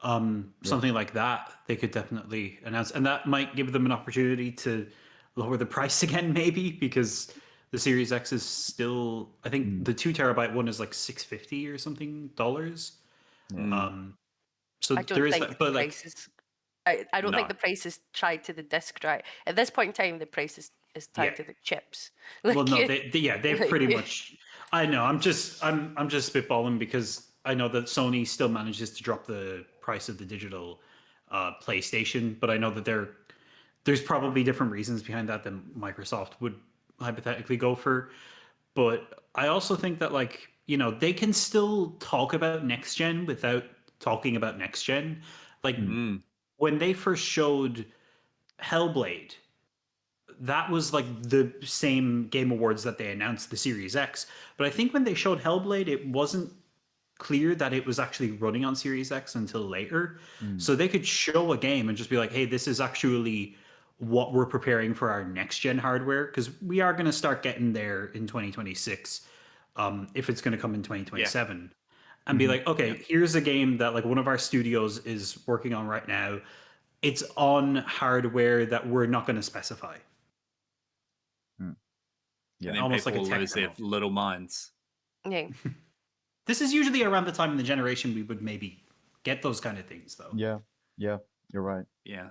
Something like that they could definitely announce, and that might give them an opportunity to lower the price again, maybe, because the Series X is still, I think the 2 terabyte one is like $650 or something dollars. So there is that, but like I don't think the price is tied to the disk drive. At this point in time, the price is tied to the chips. Well, no, they've pretty much. I know. I'm just spitballing because I know that Sony still manages to drop the price of the digital PlayStation, but I know that there's probably different reasons behind that than Microsoft would hypothetically go for. But I also think that they can still talk about next gen without talking about next gen. When they first showed Hellblade, that was like the same Game Awards that they announced the Series X. But I think when they showed Hellblade, it wasn't clear that it was actually running on Series X until later. So they could show a game and just be like, hey, this is actually what we're preparing for our next gen hardware, because we are going to start getting there in 2026 if it's going to come in 2027. And be like, okay, here's a game that like one of our studios is working on right now. It's on hardware that we're not going to specify. Yeah, and almost like a lose their little minds. Yeah. This is usually around the time in the generation we would maybe get those kind of things, though. Yeah, you're right. Yeah.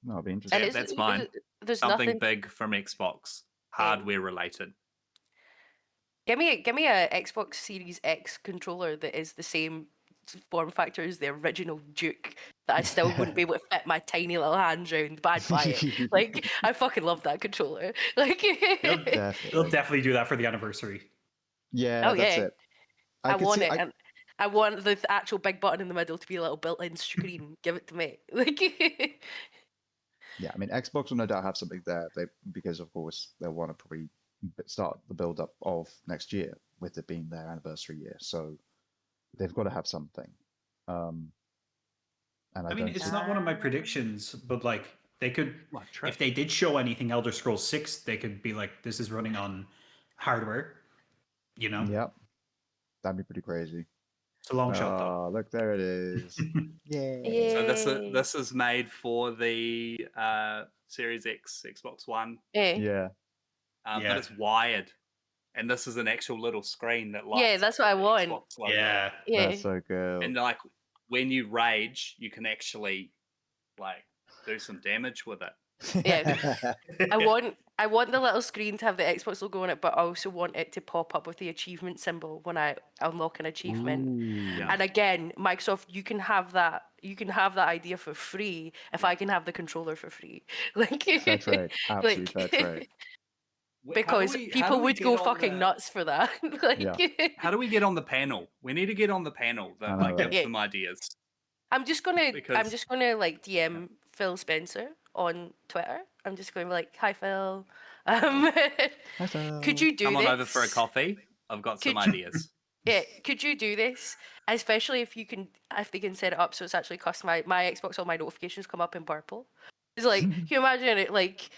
No, it'll be interesting. That's mine. There's something nothing big from Xbox, hardware related. Give me a Xbox Series X controller that is the same form factor as the original Duke that I still wouldn't be able to fit my tiny little hands around, but I'd buy it. Like, I fucking love that controller. Like, they'll definitely do that for the anniversary. Yeah, that's it. I want it. And I want the actual big button in the middle to be a little built-in screen. Give it to me. Like, yeah, I mean, Xbox will no doubt have something there, because of course they'll want to probably start the build-up of next year with it being their anniversary year. So they've got to have something. And I mean, it's not one of my predictions, but like they could, if they did show anything Elder Scrolls 6, they could be like, this is running on hardware, Yep. That'd be pretty crazy. It's a long shot, though. Look, there it is. Yeah. So this is made for the Series X, Xbox One. Yeah. but it's wired, and this is an actual little screen that lights. Yeah, that's what I the want. Xbox logo. Yeah. That's so cool. And like when you rage, you can actually like do some damage with it. Yeah. I want the little screen to have the Xbox logo on it, but I also want it to pop up with the achievement symbol when I unlock an achievement. Ooh. Yeah. And again, Microsoft, you can have that idea for free if I can have the controller for free. Like Fair trade. Absolutely fair trade. Because people would go fucking nuts for that. Like, Yeah. How do we get on the panel? We need to get on the panel that like gives them ideas. I'm just gonna like DM Phil Spencer on Twitter. I'm just going to be like, hi Phil. Hi, Phil. Could you do Come on this? over for a coffee. I've got some ideas. Yeah, could you do this? Especially if they can set it up so it's actually customized. My Xbox, all my notifications come up in purple. It's like, can you imagine it like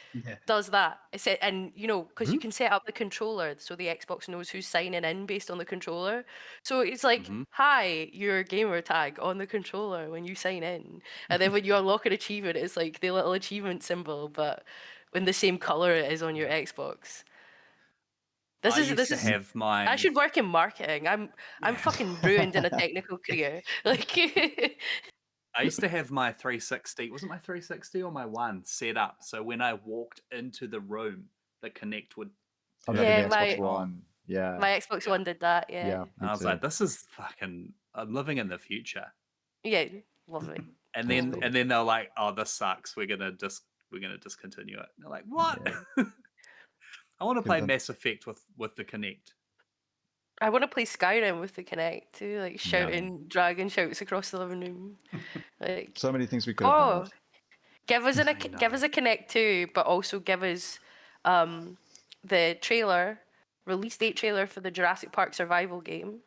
does that? And because you can set up the controller so the Xbox knows who's signing in based on the controller. So it's like, hi, your gamer tag on the controller when you sign in. And then when you unlock an achievement, it's like the little achievement symbol, but in the same color it is on your Xbox. I should work in marketing. I'm fucking ruined in a technical career. Like I used to have my 360. Was it my 360 or my One set up so when I walked into the room, the Kinect would. Oh, the Xbox One. Yeah. My Xbox One did that. Yeah. Yeah. I was like, this is fucking. I'm living in the future. Yeah, love it. And then they're like, oh, this sucks. We're gonna discontinue it. And they're like, what? Yeah. I want to play Mass Effect with the Kinect. I want to play Skyrim with the Kinect too, like shouting dragon shouts across the living room. Like so many things we could have had. give us a Kinect too, but also give us the release date trailer for the Jurassic Park survival game.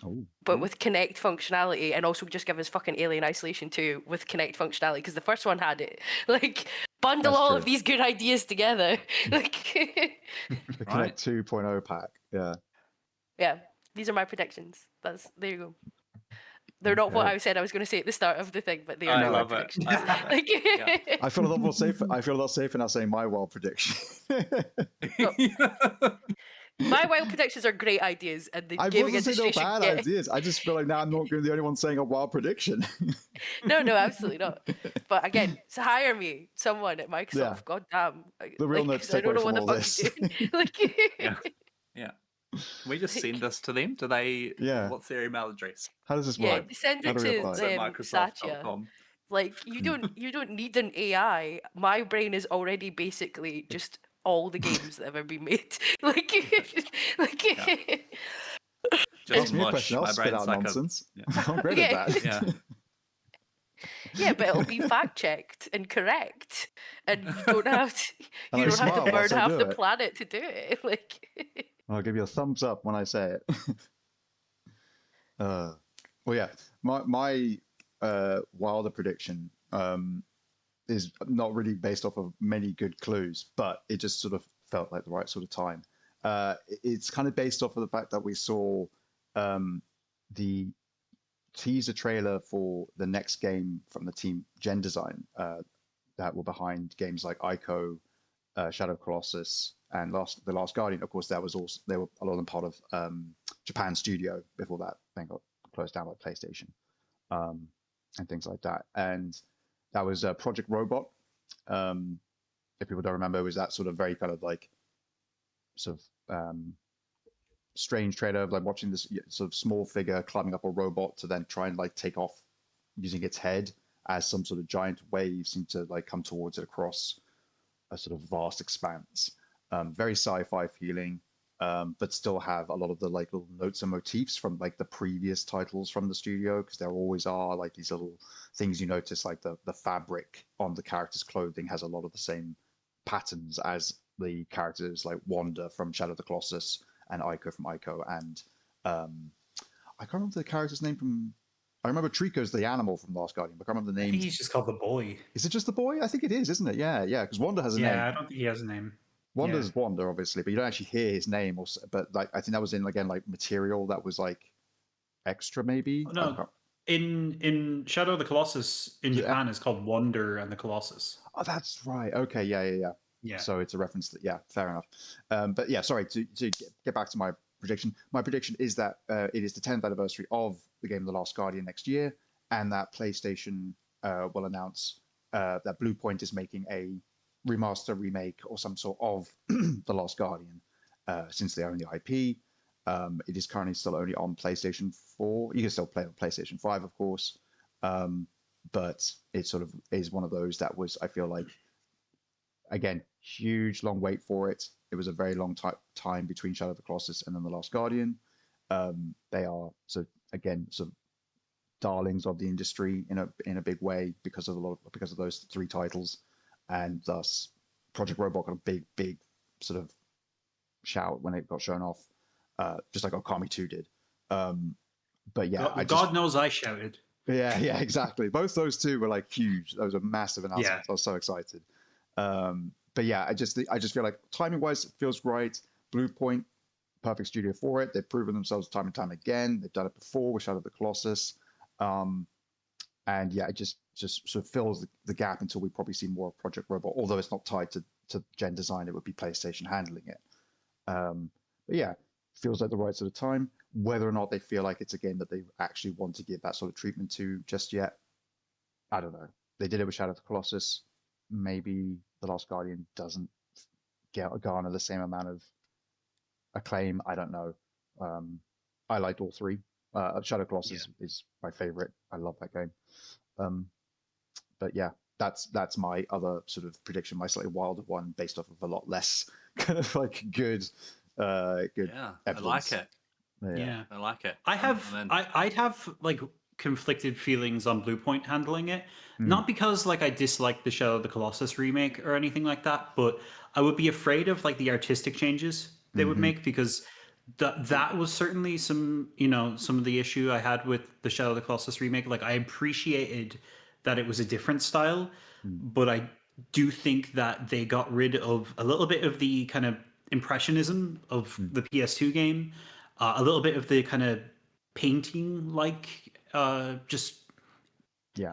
Oh. But with Kinect functionality, and also just give us fucking Alien Isolation 2 with Kinect functionality, because the first one had it. Like, bundle all of these good ideas together. Like the Kinect 2.0 pack. Yeah. Yeah, these are my predictions. There you go. They're not what I said I was going to say at the start of the thing, but they are my predictions. Like, I feel a lot more safe. I feel a lot safer now saying my wild prediction. My wild predictions are great ideas, and the gaming industry should bad ideas. I just feel like now I'm not going to be the only one saying a wild prediction. No, absolutely not. But again, so hire me, someone at Microsoft. Yeah. God damn. The real nerds take away from all this. Like, yeah. Can we just send this to them? Do they? Yeah. What's their email address? How does this Yeah, work? send it to Satya. Like, you don't need an AI. My brain is already basically just all the games that have ever been made. Like just mush. Question, I'll spit out like nonsense. I'm great at that. Yeah. Yeah, but it'll be fact checked and correct, and you don't have to burn half the planet to do it. Like, I'll give you a thumbs up when I say it. Well, yeah, my wilder prediction is not really based off of many good clues, but it just sort of felt like the right sort of time. It's kind of based off of the fact that we saw the teaser trailer for the next game from the team Gen Design that were behind games like Ico, Shadow Colossus, and The Last Guardian. Of course, they were a lot of them part of Japan Studio before that thing got closed down by PlayStation and things like that. And that was Project Robot. If people don't remember, it was that sort of very kind of like strange trailer of like watching this sort of small figure climbing up a robot to then try and like take off using its head as some sort of giant wave seemed to like come towards it across a sort of vast expanse. Very sci-fi feeling, but still have a lot of the like little notes and motifs from like the previous titles from the studio, because there always are like these little things you notice, like the fabric on the character's clothing has a lot of the same patterns as the characters like Wanda from Shadow of the Colossus and Ico from Ico, and I can't remember the character's name from. I remember Trico's the animal from Last Guardian, but I can't remember the name. I think he's just called the boy. Is it just the boy? I think it is, isn't it? Yeah, because Wanda has a name. Yeah, I don't think he has a name. Wanda's Wanda, obviously, but you don't actually hear his name. But like, I think that was in again like material that was like extra, maybe. Oh, no, in Shadow of the Colossus in Japan, it's called Wonder and the Colossus. Oh, that's right. Okay, yeah. Yeah. So it's a reference that, yeah, fair enough. But yeah, sorry, to get back to my prediction. My prediction is that it is the 10th anniversary of the game The Last Guardian next year, and that PlayStation will announce that Blue Point is making a remaster, remake, or some sort of The Last Guardian, since they own the IP. It is currently still only on PlayStation 4. You can still play on PlayStation 5, of course, but it sort of is one of those that was, I feel like, again, huge, long wait for it. It was a very long time between Shadow of the Colossus and then The Last Guardian. They are, so again, sort of darlings of the industry in a big way because of those three titles, and thus Project Robot got a big sort of shout when it got shown off, just like Okami 2 did. But yeah, God knows I shouted. Yeah, exactly. Both those two were like huge. Those are massive announcements. I was so excited. But yeah, I just feel like timing wise, it feels right. Blue Point, perfect studio for it. They've proven themselves time and time again. They've done it before with Shadow of the Colossus. And yeah, it just sort of fills the gap until we probably see more of Project Robot. Although it's not tied to gen design, it would be PlayStation handling it. But yeah, feels like the right sort of time. Whether or not they feel like it's a game that they actually want to give that sort of treatment to just yet, I don't know. They did it with Shadow of the Colossus. Maybe The Last Guardian doesn't garner the same amount of acclaim. I don't know. I liked all three. Shadow of the Colossus is my favorite. I love that game. But yeah, that's my other sort of prediction, my slightly wilder one, based off of a lot less kind of like good Yeah, evidence. I like it. Yeah, I like it. I'd have like conflicted feelings on Blue Point handling it. Not because like I dislike the Shadow of the Colossus remake or anything like that, but I would be afraid of like the artistic changes they would make, because that was certainly some of the issue I had with the Shadow of the Colossus remake. Like, I appreciated that it was a different style, but I do think that they got rid of a little bit of the kind of impressionism of the PS2 game, a little bit of the kind of painting like just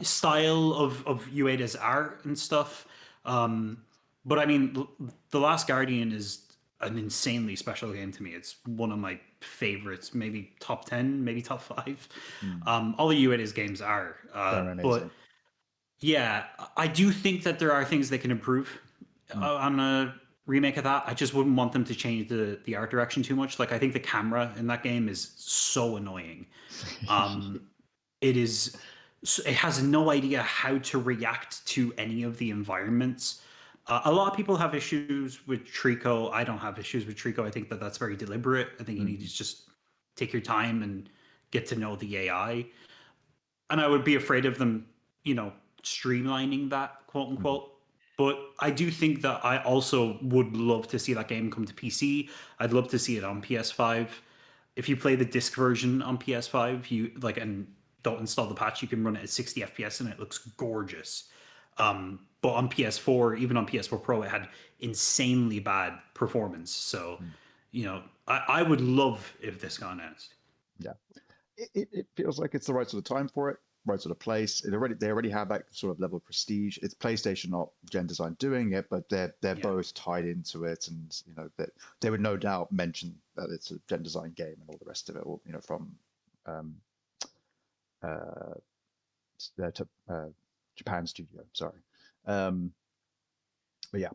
style of Ueda's art and stuff. But I mean, The Last Guardian is an insanely special game to me. It's one of my favorites, maybe top 10, maybe top 5. All of Ueda's games are. But yeah, I do think that there are things they can improve on a remake of that. I just wouldn't want them to change the art direction too much. Like, I think the camera in that game is so annoying. It has no idea how to react to any of the environments. A lot of people have issues with Trico. I don't have issues with Trico. I think that that's very deliberate. I think you need to just take your time and get to know the AI. And I would be afraid of them, streamlining that, quote unquote. But I do think that I also would love to see that game come to PC. I'd love to see it on PS5. If you play the disc version on PS5, and don't install the patch, you can run it at 60 FPS and it looks gorgeous. But on PS4, even on PS4 Pro, it had insanely bad performance. So, I would love if this got announced. Yeah, it feels like it's the right sort of time for it, right sort of place. They already have that sort of level of prestige. It's PlayStation, not Gen Design, doing it, but they're both tied into it, and that they would no doubt mention that it's a Gen Design game and all the rest of it, or from Japan studio. Sorry, but yeah,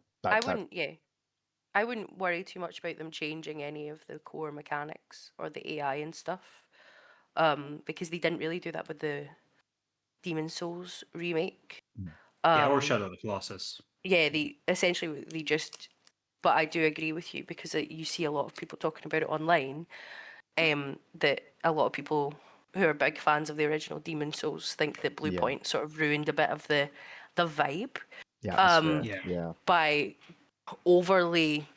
I wouldn't worry too much about them changing any of the core mechanics or the AI and stuff, because they didn't really do that with the Demon Souls remake. Or Shadow of the Colossus. Yeah, they just. But I do agree with you, because you see a lot of people talking about it online. That a lot of people who are big fans of the original Demon Souls think that Blue Point sort of ruined a bit of the vibe. By overly,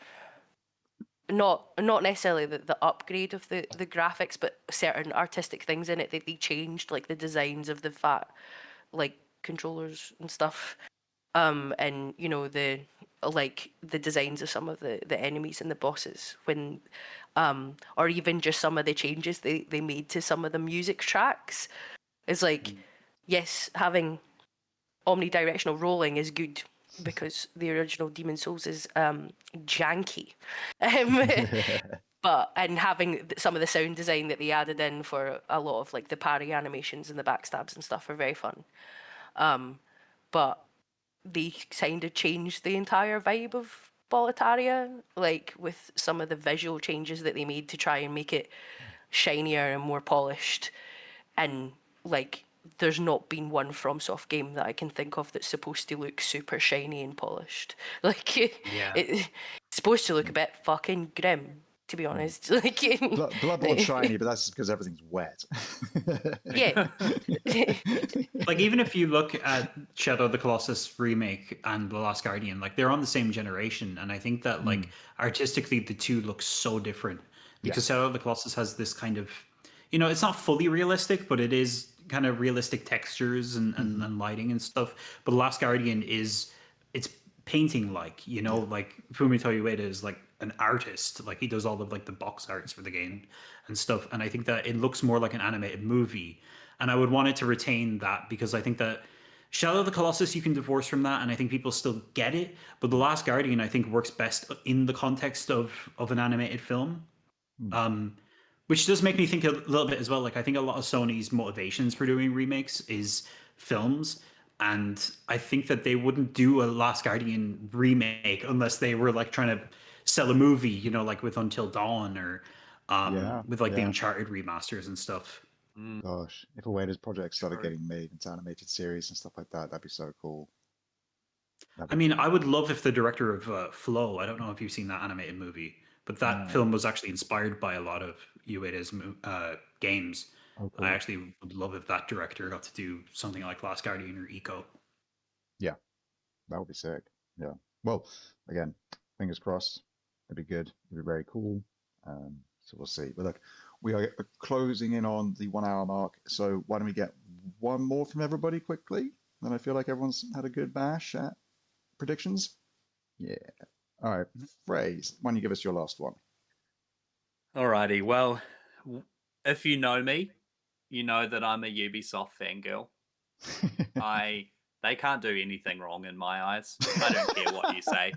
not necessarily the upgrade of the graphics, but certain artistic things in it that they changed, like the designs of the fat controllers and stuff, and the designs of some of the enemies and the bosses, when or even just some of the changes they made to some of the music tracks. It's like, yes, having omnidirectional rolling is good, because the original Demon Souls is janky. But and having some of the sound design that they added in for a lot of like the parry animations and the backstabs and stuff are very fun. But they kind of changed the entire vibe of Boletaria, like with some of the visual changes that they made to try and make it shinier and more polished. And like, there's not been one FromSoft game that I can think of that's supposed to look super shiny and polished. Like, it's supposed to look a bit fucking grim, to be honest. Like, Bloodborne's shiny, but that's because everything's wet. Yeah. Like, even if you look at Shadow of the Colossus remake and The Last Guardian, like, they're on the same generation, and I think that like artistically the two look so different, because Shadow of the Colossus has this kind of, you know, it's not fully realistic, but it is kind of realistic textures and lighting and stuff. But The Last Guardian it's painting, like, you know, like Fumito Ueda is like an artist, like he does all of like the box arts for the game and stuff, and I think that it looks more like an animated movie, and I would want it to retain that, because I think that Shadow of the Colossus you can divorce from that and I think people still get it, but The Last Guardian I think works best in the context of an animated film. Which does make me think a little bit as well. Like, I think a lot of Sony's motivations for doing remakes is films, and I think that they wouldn't do a Last Guardian remake unless they were like trying to sell a movie, you know, like with Until Dawn or with like the Uncharted remasters and stuff. Gosh, if Ueda's projects started getting made into animated series and stuff like that, that'd be so cool. I mean, I would love if the director of Flow, I don't know if you've seen that animated movie, but that film was actually inspired by a lot of Ueda's games. Oh, cool. I actually would love if that director got to do something like Last Guardian or Eco. Yeah, that would be sick. Yeah. Well, again, fingers crossed. It'd be good. It'd be very cool. So we'll see. But look, we are closing in on the 1 hour mark. So why don't we get one more from everybody quickly? Then I feel like everyone's had a good bash at predictions. Yeah. All right. Frase, why don't you give us your last one? Alrighty. Well, if you know me, you know that I'm a Ubisoft fangirl. They can't do anything wrong in my eyes. I don't care what you say.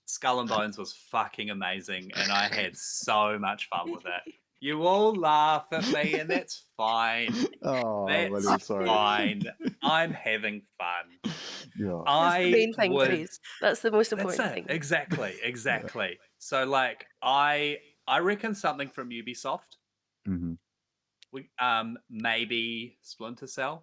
Skull and Bones was fucking amazing, and I had so much fun with it. You all laugh at me, and that's fine. Oh, that's fine. I'm having fun. Yeah. That's the main thing, Frase. That's the most important thing. Exactly. So, like, I reckon something from Ubisoft. We maybe Splinter Cell.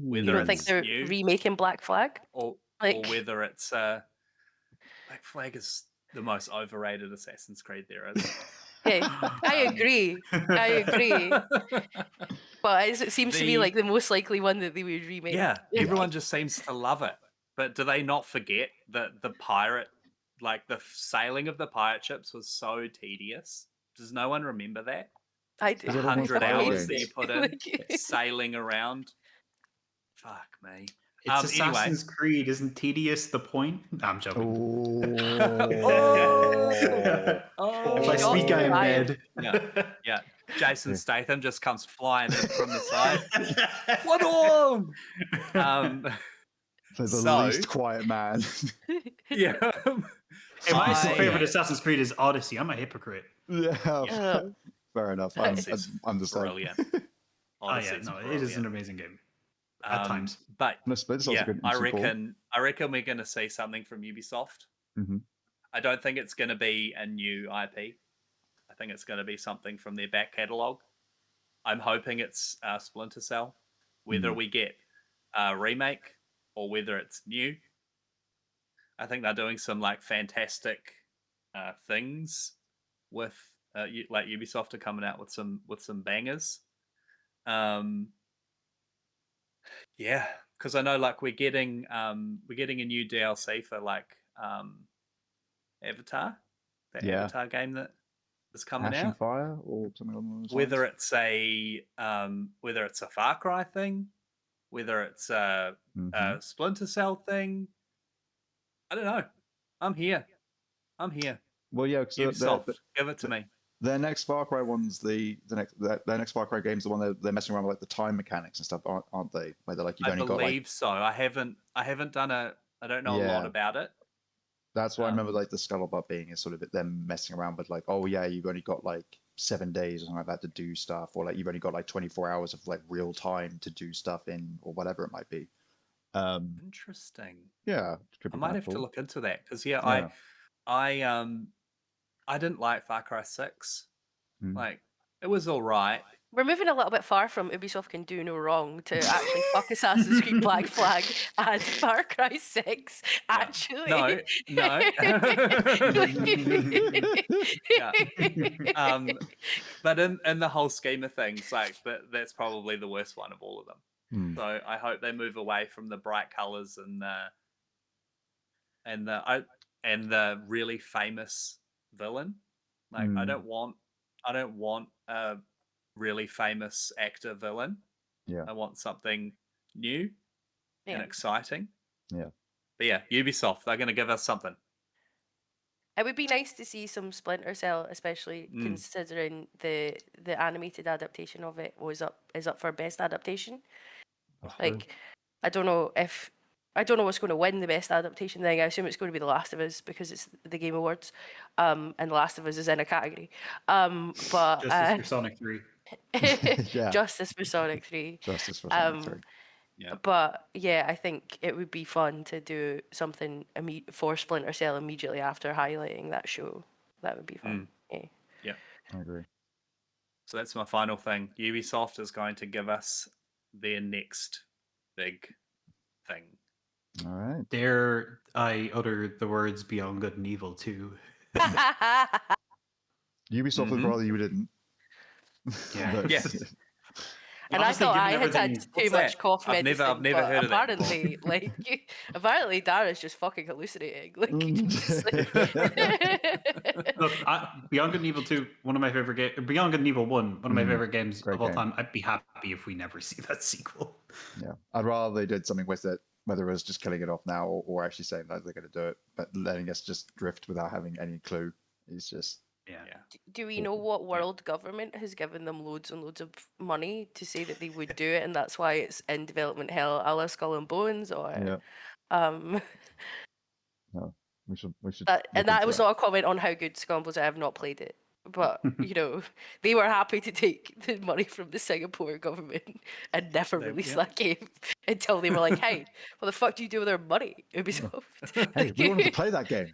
You don't think they're remaking Black Flag? Or whether it's Black Flag is the most overrated Assassin's Creed there is. Okay, I agree. But it seems to be like the most likely one that they would remake. Yeah, everyone just seems to love it. But do they not forget that the pirate, like the sailing of the pirate ships was so tedious? Does no one remember that? I do. 100 hours they put in sailing around. Fuck me. It's Assassin's Creed. Isn't tedious the point? No, I'm joking. If I speak, I am dead. Yeah. Jason Statham just comes flying in from the side. What on? The least quiet man. Yeah. Hey, my favorite Assassin's Creed is Odyssey. I'm a hypocrite. Yeah. Fair enough. I'm the same. Brilliant. It is an amazing game. At times. But yeah, I reckon we're going to see something from Ubisoft. I don't think it's going to be a new IP. I think it's going to be something from their back catalogue. I'm hoping it's Splinter Cell. Whether we get a remake or whether it's new, I think they're doing some like fantastic things with like Ubisoft are coming out with some bangers. Yeah, because I know like we're getting a new DLC for like Avatar, Avatar game that is coming Ash out. and Fire or something along those lines. Whether it's a Far Cry thing, whether it's a Splinter Cell thing, I don't know. I'm here. Well, yeah, Ubisoft, give it to me. Their next Far Cry one's their next Far Cry game's the one they're messing around with like the time mechanics and stuff, aren't they? Where they're like you've I only got like believe so. I haven't done I don't know a lot yeah. about it. That's what I remember like the scuttlebutt being is sort of them messing around with like, oh yeah, you've only got like 7 days or something like that to do stuff, or like you've only got like 24 hours of like real time to do stuff in, or whatever it might be. Interesting. Yeah, it could I be might kinda have to cool. look into that because Yeah. I didn't like Far Cry 6. Mm. Like it was all right. We're moving a little bit far from Ubisoft can do no wrong to actually fuck Assassin's Creed Black Flag and Far Cry 6. Yeah. Actually. No. Yeah. But in the whole scheme of things, like that's probably the worst one of all of them. Mm. So I hope they move away from the bright colors and the really famous villain. Like I don't want a really famous actor villain. Yeah. I want something new and exciting. Yeah. But yeah, Ubisoft, they're going to give us something. It would be nice to see some Splinter Cell, especially considering the animated adaptation of it is up for best adaptation. Like, I don't know what's going to win the best adaptation thing. I assume it's going to be The Last of Us because it's the Game Awards, and The Last of Us is in a category. But Justice for Sonic 3. Yeah. Justice for Sonic 3. Justice for Sonic 3. Yeah. But yeah, I think it would be fun to do something for Splinter Cell immediately after highlighting that show. That would be fun. Yeah. I agree. So that's my final thing. Ubisoft is going to give us their next big thing. All right. Dare I utter the words Beyond Good and Evil 2? Ubisoft would rather you didn't. Yeah. But- Yes. And I thought I had had too What's much that? cough I've medicine. never but heard of that. apparently, apparently Dara's just fucking hallucinating. Like, Look, Beyond Good and Evil 2, one of my favorite games. Beyond Good and Evil 1, one of my favorite games Great of all game. time. I'd be happy if we never see that sequel. Yeah, I'd rather they did something with it, whether it was just killing it off now or actually saying that they're going to do it, but letting us just drift without having any clue is just. Yeah. do we know what world government has given them loads and loads of money to say that they would do it, and that's why it's in development hell, a la Skull and Bones, or No, we should. and that was not a comment on how good Skull and Bones. I have not played it, but they were happy to take the money from the Singapore government and never release that game until they were like, "Hey, what the fuck do you do with our money, Ubisoft?" Hey, we wanted to play that game.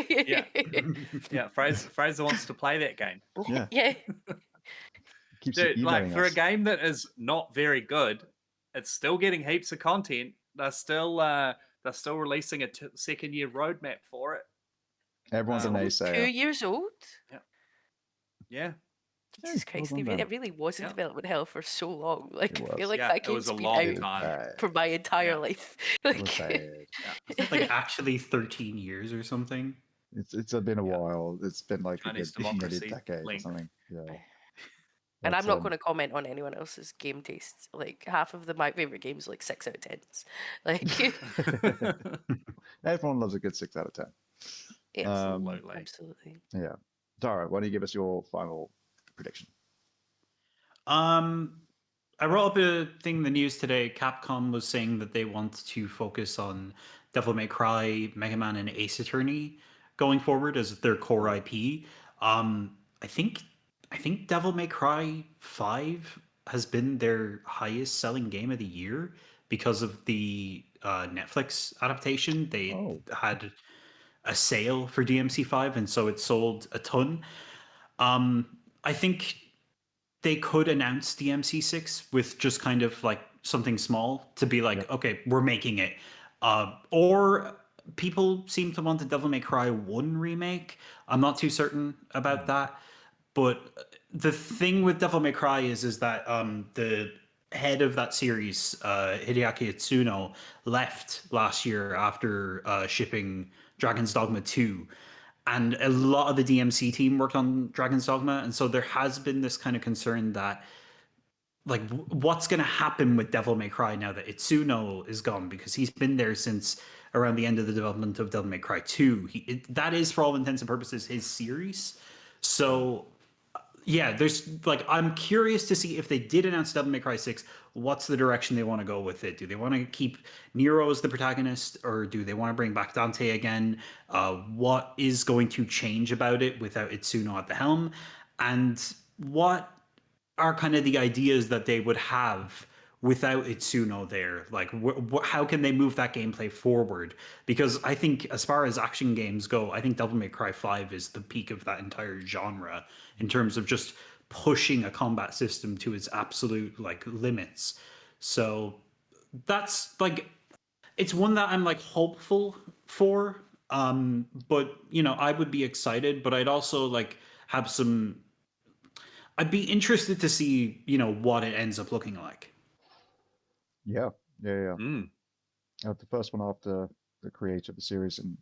Yeah. Fraser wants to play that game. Yeah. Keeps Dude, like for us. a game that is not very good, it's still getting heaps of content. They're still releasing a second-year roadmap for it. Everyone's a naysayer. 2 years old. Yeah. Jesus Christ, it really was in development hell for so long. Like, I feel like Yeah, that it was game's a been long out time. for my entire life. Like, Like actually 13 years or something. It's been a while. It's been like Chinese nearly a democracy decade or length. something. Yeah. and I'm not going to comment on anyone else's game tastes. Like, half of my favorite games are like 6 out of 10s. Like, Everyone loves a good 6 out of 10. absolutely. Yeah. Dara, why don't you give us your final prediction? I wrote up a thing in the news today. Capcom was saying that they want to focus on Devil May Cry, Mega Man, and Ace Attorney going forward as their core IP. I think Devil May Cry 5 has been their highest selling game of the year because of the Netflix adaptation. They had a sale for DMC5, and so it sold a ton. I think they could announce DMC6 with just kind of like something small to be like, okay, we're making it. Or people seem to want the Devil May Cry 1 remake. I'm not too certain about that. But the thing with Devil May Cry is that the head of that series, Hideaki Itsuno, left last year after shipping Dragon's Dogma 2. And a lot of the DMC team worked on Dragon's Dogma. And so there has been this kind of concern that, like, what's going to happen with Devil May Cry now that Itsuno is gone? Because he's been there since around the end of the development of Devil May Cry 2. That is, for all intents and purposes, his series. So Yeah, there's like I'm curious to see if they did announce Devil May Cry 6, what's the direction they want to go with it? Do they want to keep Nero as the protagonist, or do they want to bring back Dante again? What is going to change about it without Itsuno at the helm? And what are kind of the ideas that they would have without Itsuno there? Like, how can they move that gameplay forward? Because I think, as far as action games go, I think Devil May Cry 5 is the peak of that entire genre in terms of just pushing a combat system to its absolute like limits. So that's like, it's one that I'm like hopeful for. But you know, I would be excited, but I'd also like have some. I'd be interested to see, you know, what it ends up looking like. Yeah, yeah. Mm. The first one after the creator of the series and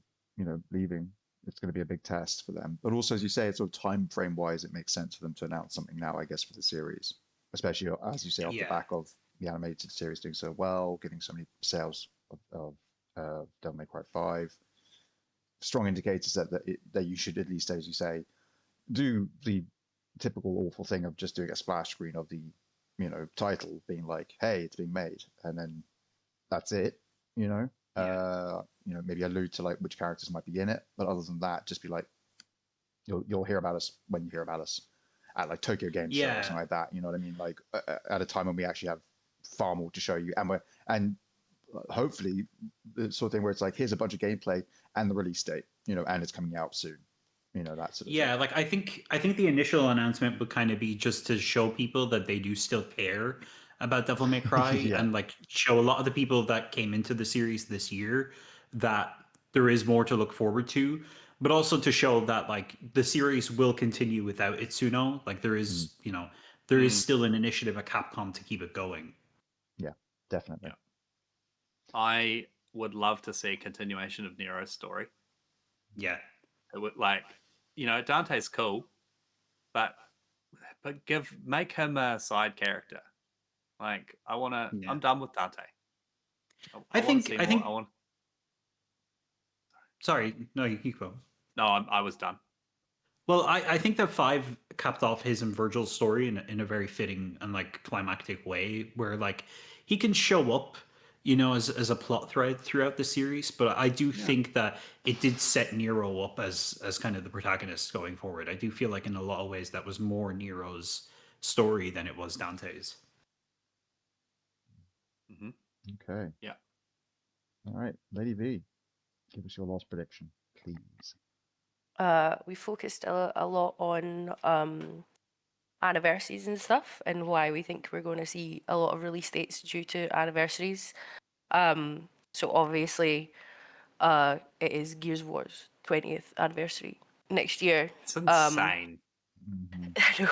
leaving, it's going to be a big test for them. But also, as you say, it's sort of time frame wise, it makes sense for them to announce something now, I guess, for the series, especially as you say off the Yeah. back of the animated series doing so well, getting so many sales of Devil May Cry 5. Strong indicators that you should at least, as you say, do the typical awful thing of just doing a splash screen of the title being like, hey, it's being made, and then that's it. Maybe allude to like which characters might be in it, but other than that, just be like, you'll hear about us when you hear about us at like Tokyo Game Show or something like that. You know what I mean? Like at a time when we actually have far more to show you, and hopefully the sort of thing where it's like, here's a bunch of gameplay and the release date, and it's coming out soon. That sort of Yeah, thing. like I think the initial announcement would kind of be just to show people that they do still care about Devil May Cry Yeah. and like show a lot of the people that came into the series this year that there is more to look forward to, but also to show that like the series will continue without Itsuno. Like there is, you know, there is still an initiative at Capcom to keep it going. Yeah, definitely. Yeah. I would love to see a continuation of Nero's story. Yeah. It would Dante's cool, but make him a side character. Like Yeah. I'm done with Dante. I want think to see I more. think sorry, no, you keep going. No, I was done. Well, I think that 5 capped off his and Virgil's story in a very fitting and like climactic way, where like he can show up, you know, as a plot thread throughout the series. But I do think that it did set Nero up as kind of the protagonist going forward. I do feel like in a lot of ways that was more Nero's story than it was Dante's. Mm-hmm. Okay. Yeah. All right, Lady V, give us your last prediction, please. We focused a lot on anniversaries and stuff, and why we think we're going to see a lot of release dates due to anniversaries. So obviously, it is Gears of War's 20th anniversary next year. It's insane. I know.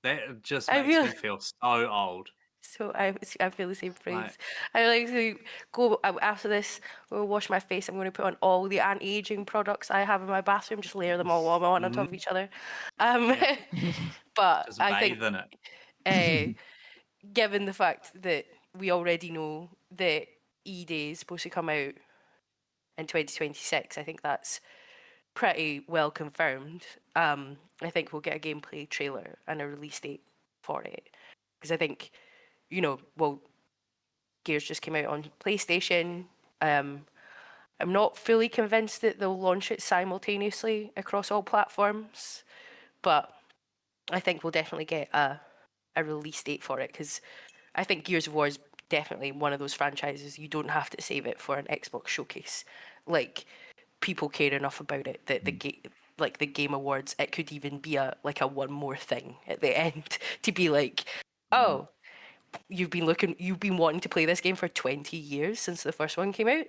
That just I makes feel me feel so old. so. I feel the same phrase. Like- I like to go after this. We'll wash my face. I'm going to put on all the anti-aging products I have in my bathroom. Just layer them all on top of each other. But Just I bathe think, in it. given the fact that we already know that E-Day is supposed to come out in 2026, I think that's pretty well confirmed. I think we'll get a gameplay trailer and a release date for it. Because I think, Gears just came out on PlayStation. I'm not fully convinced that they'll launch it simultaneously across all platforms, but I think we'll definitely get a release date for it, because I think Gears of War is definitely one of those franchises you don't have to save it for an Xbox showcase. Like, people care enough about it that the Game Awards, it could even be a one more thing at the end to be like, oh, you've been wanting to play this game for 20 years since the first one came out.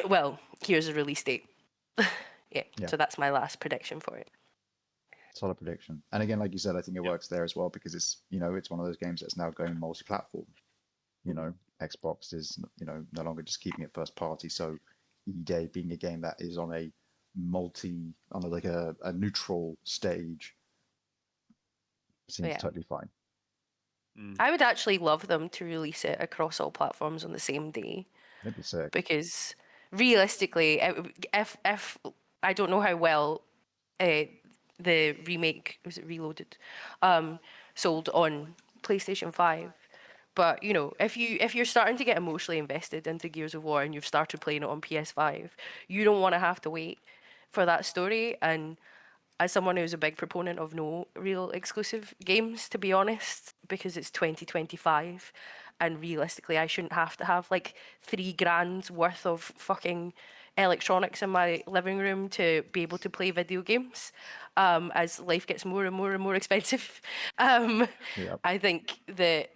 Well, here's a release date. Yeah. So that's my last prediction for it. Solid prediction. And again, like you said, I think it works there as well, because it's it's one of those games that's now going multi-platform. Xbox is no longer just keeping it first party. So E-Day being a game that is on a neutral stage seems totally fine. I would actually love them to release it across all platforms on the same day. That'd be sick. Because realistically, if I don't know how well the remake, was it Reloaded, sold on PlayStation 5. But you know, if you're starting to get emotionally invested into Gears of War and you've started playing it on PS5, you don't want to have to wait for that story. And as someone who's a big proponent of no real exclusive games, to be honest, because it's 2025, and realistically, I shouldn't have to have like $3,000 worth of fucking electronics in my living room to be able to play video games. As life gets more and more and more expensive, Yep. I think that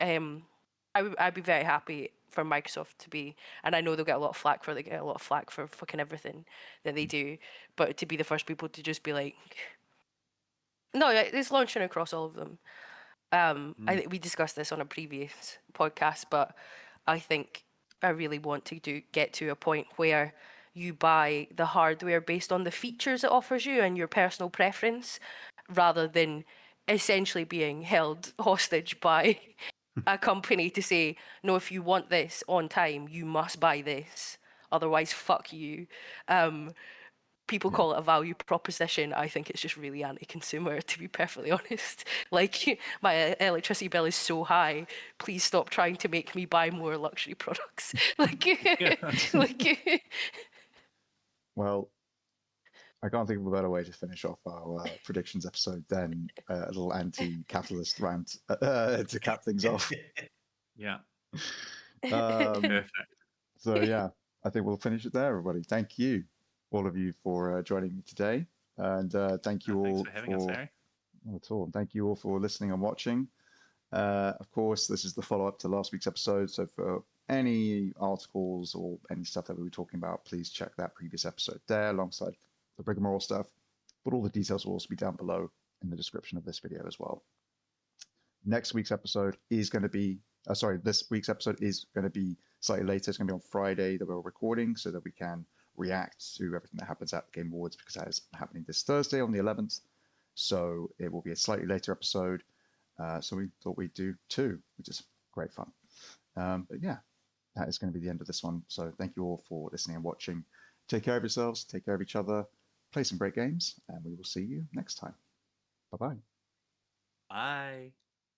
I'd be very happy for Microsoft to be, and I know they'll get a lot of flack for, they get a lot of flack for fucking everything that they do, but to be the first people to just be like, no, yeah, it's launching across all of them. I think we discussed this on a previous podcast, but I think I really want to get to a point where you buy the hardware based on the features it offers you and your personal preference, rather than essentially being held hostage by a company to say, no, if you want this on time, you must buy this. Otherwise, fuck you. People Yeah. call it a value proposition. I think it's just really anti-consumer, to be perfectly honest. Like, my electricity bill is so high. Please stop trying to make me buy more luxury products. Like, like. Well, I can't think of a better way to finish off our predictions episode than a little anti-capitalist rant to cap things off. Yeah. Um, Perfect. so yeah, I think we'll finish it there, everybody. Thank you, all of you, for joining me today, and thank you Thanks all for having us, Harry. not at all. Thank you all for listening and watching. Of course, this is the follow-up to last week's episode, so for any articles or any stuff that we were talking about, please check that previous episode there alongside the rigmarole stuff. But all the details will also be down below in the description of this video as well. Next week's episode is going to be, this week's episode is going to be slightly later. It's going to be on Friday that we're recording so that we can react to everything that happens at the Game Awards, because that is happening this Thursday on the 11th. So it will be a slightly later episode. So we thought we'd do two, which is great fun. But yeah, that is going to be the end of this one. So thank you all for listening and watching. Take care of yourselves, take care of each other, play some great games, and we will see you next time. Bye-bye. Bye.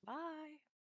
Bye.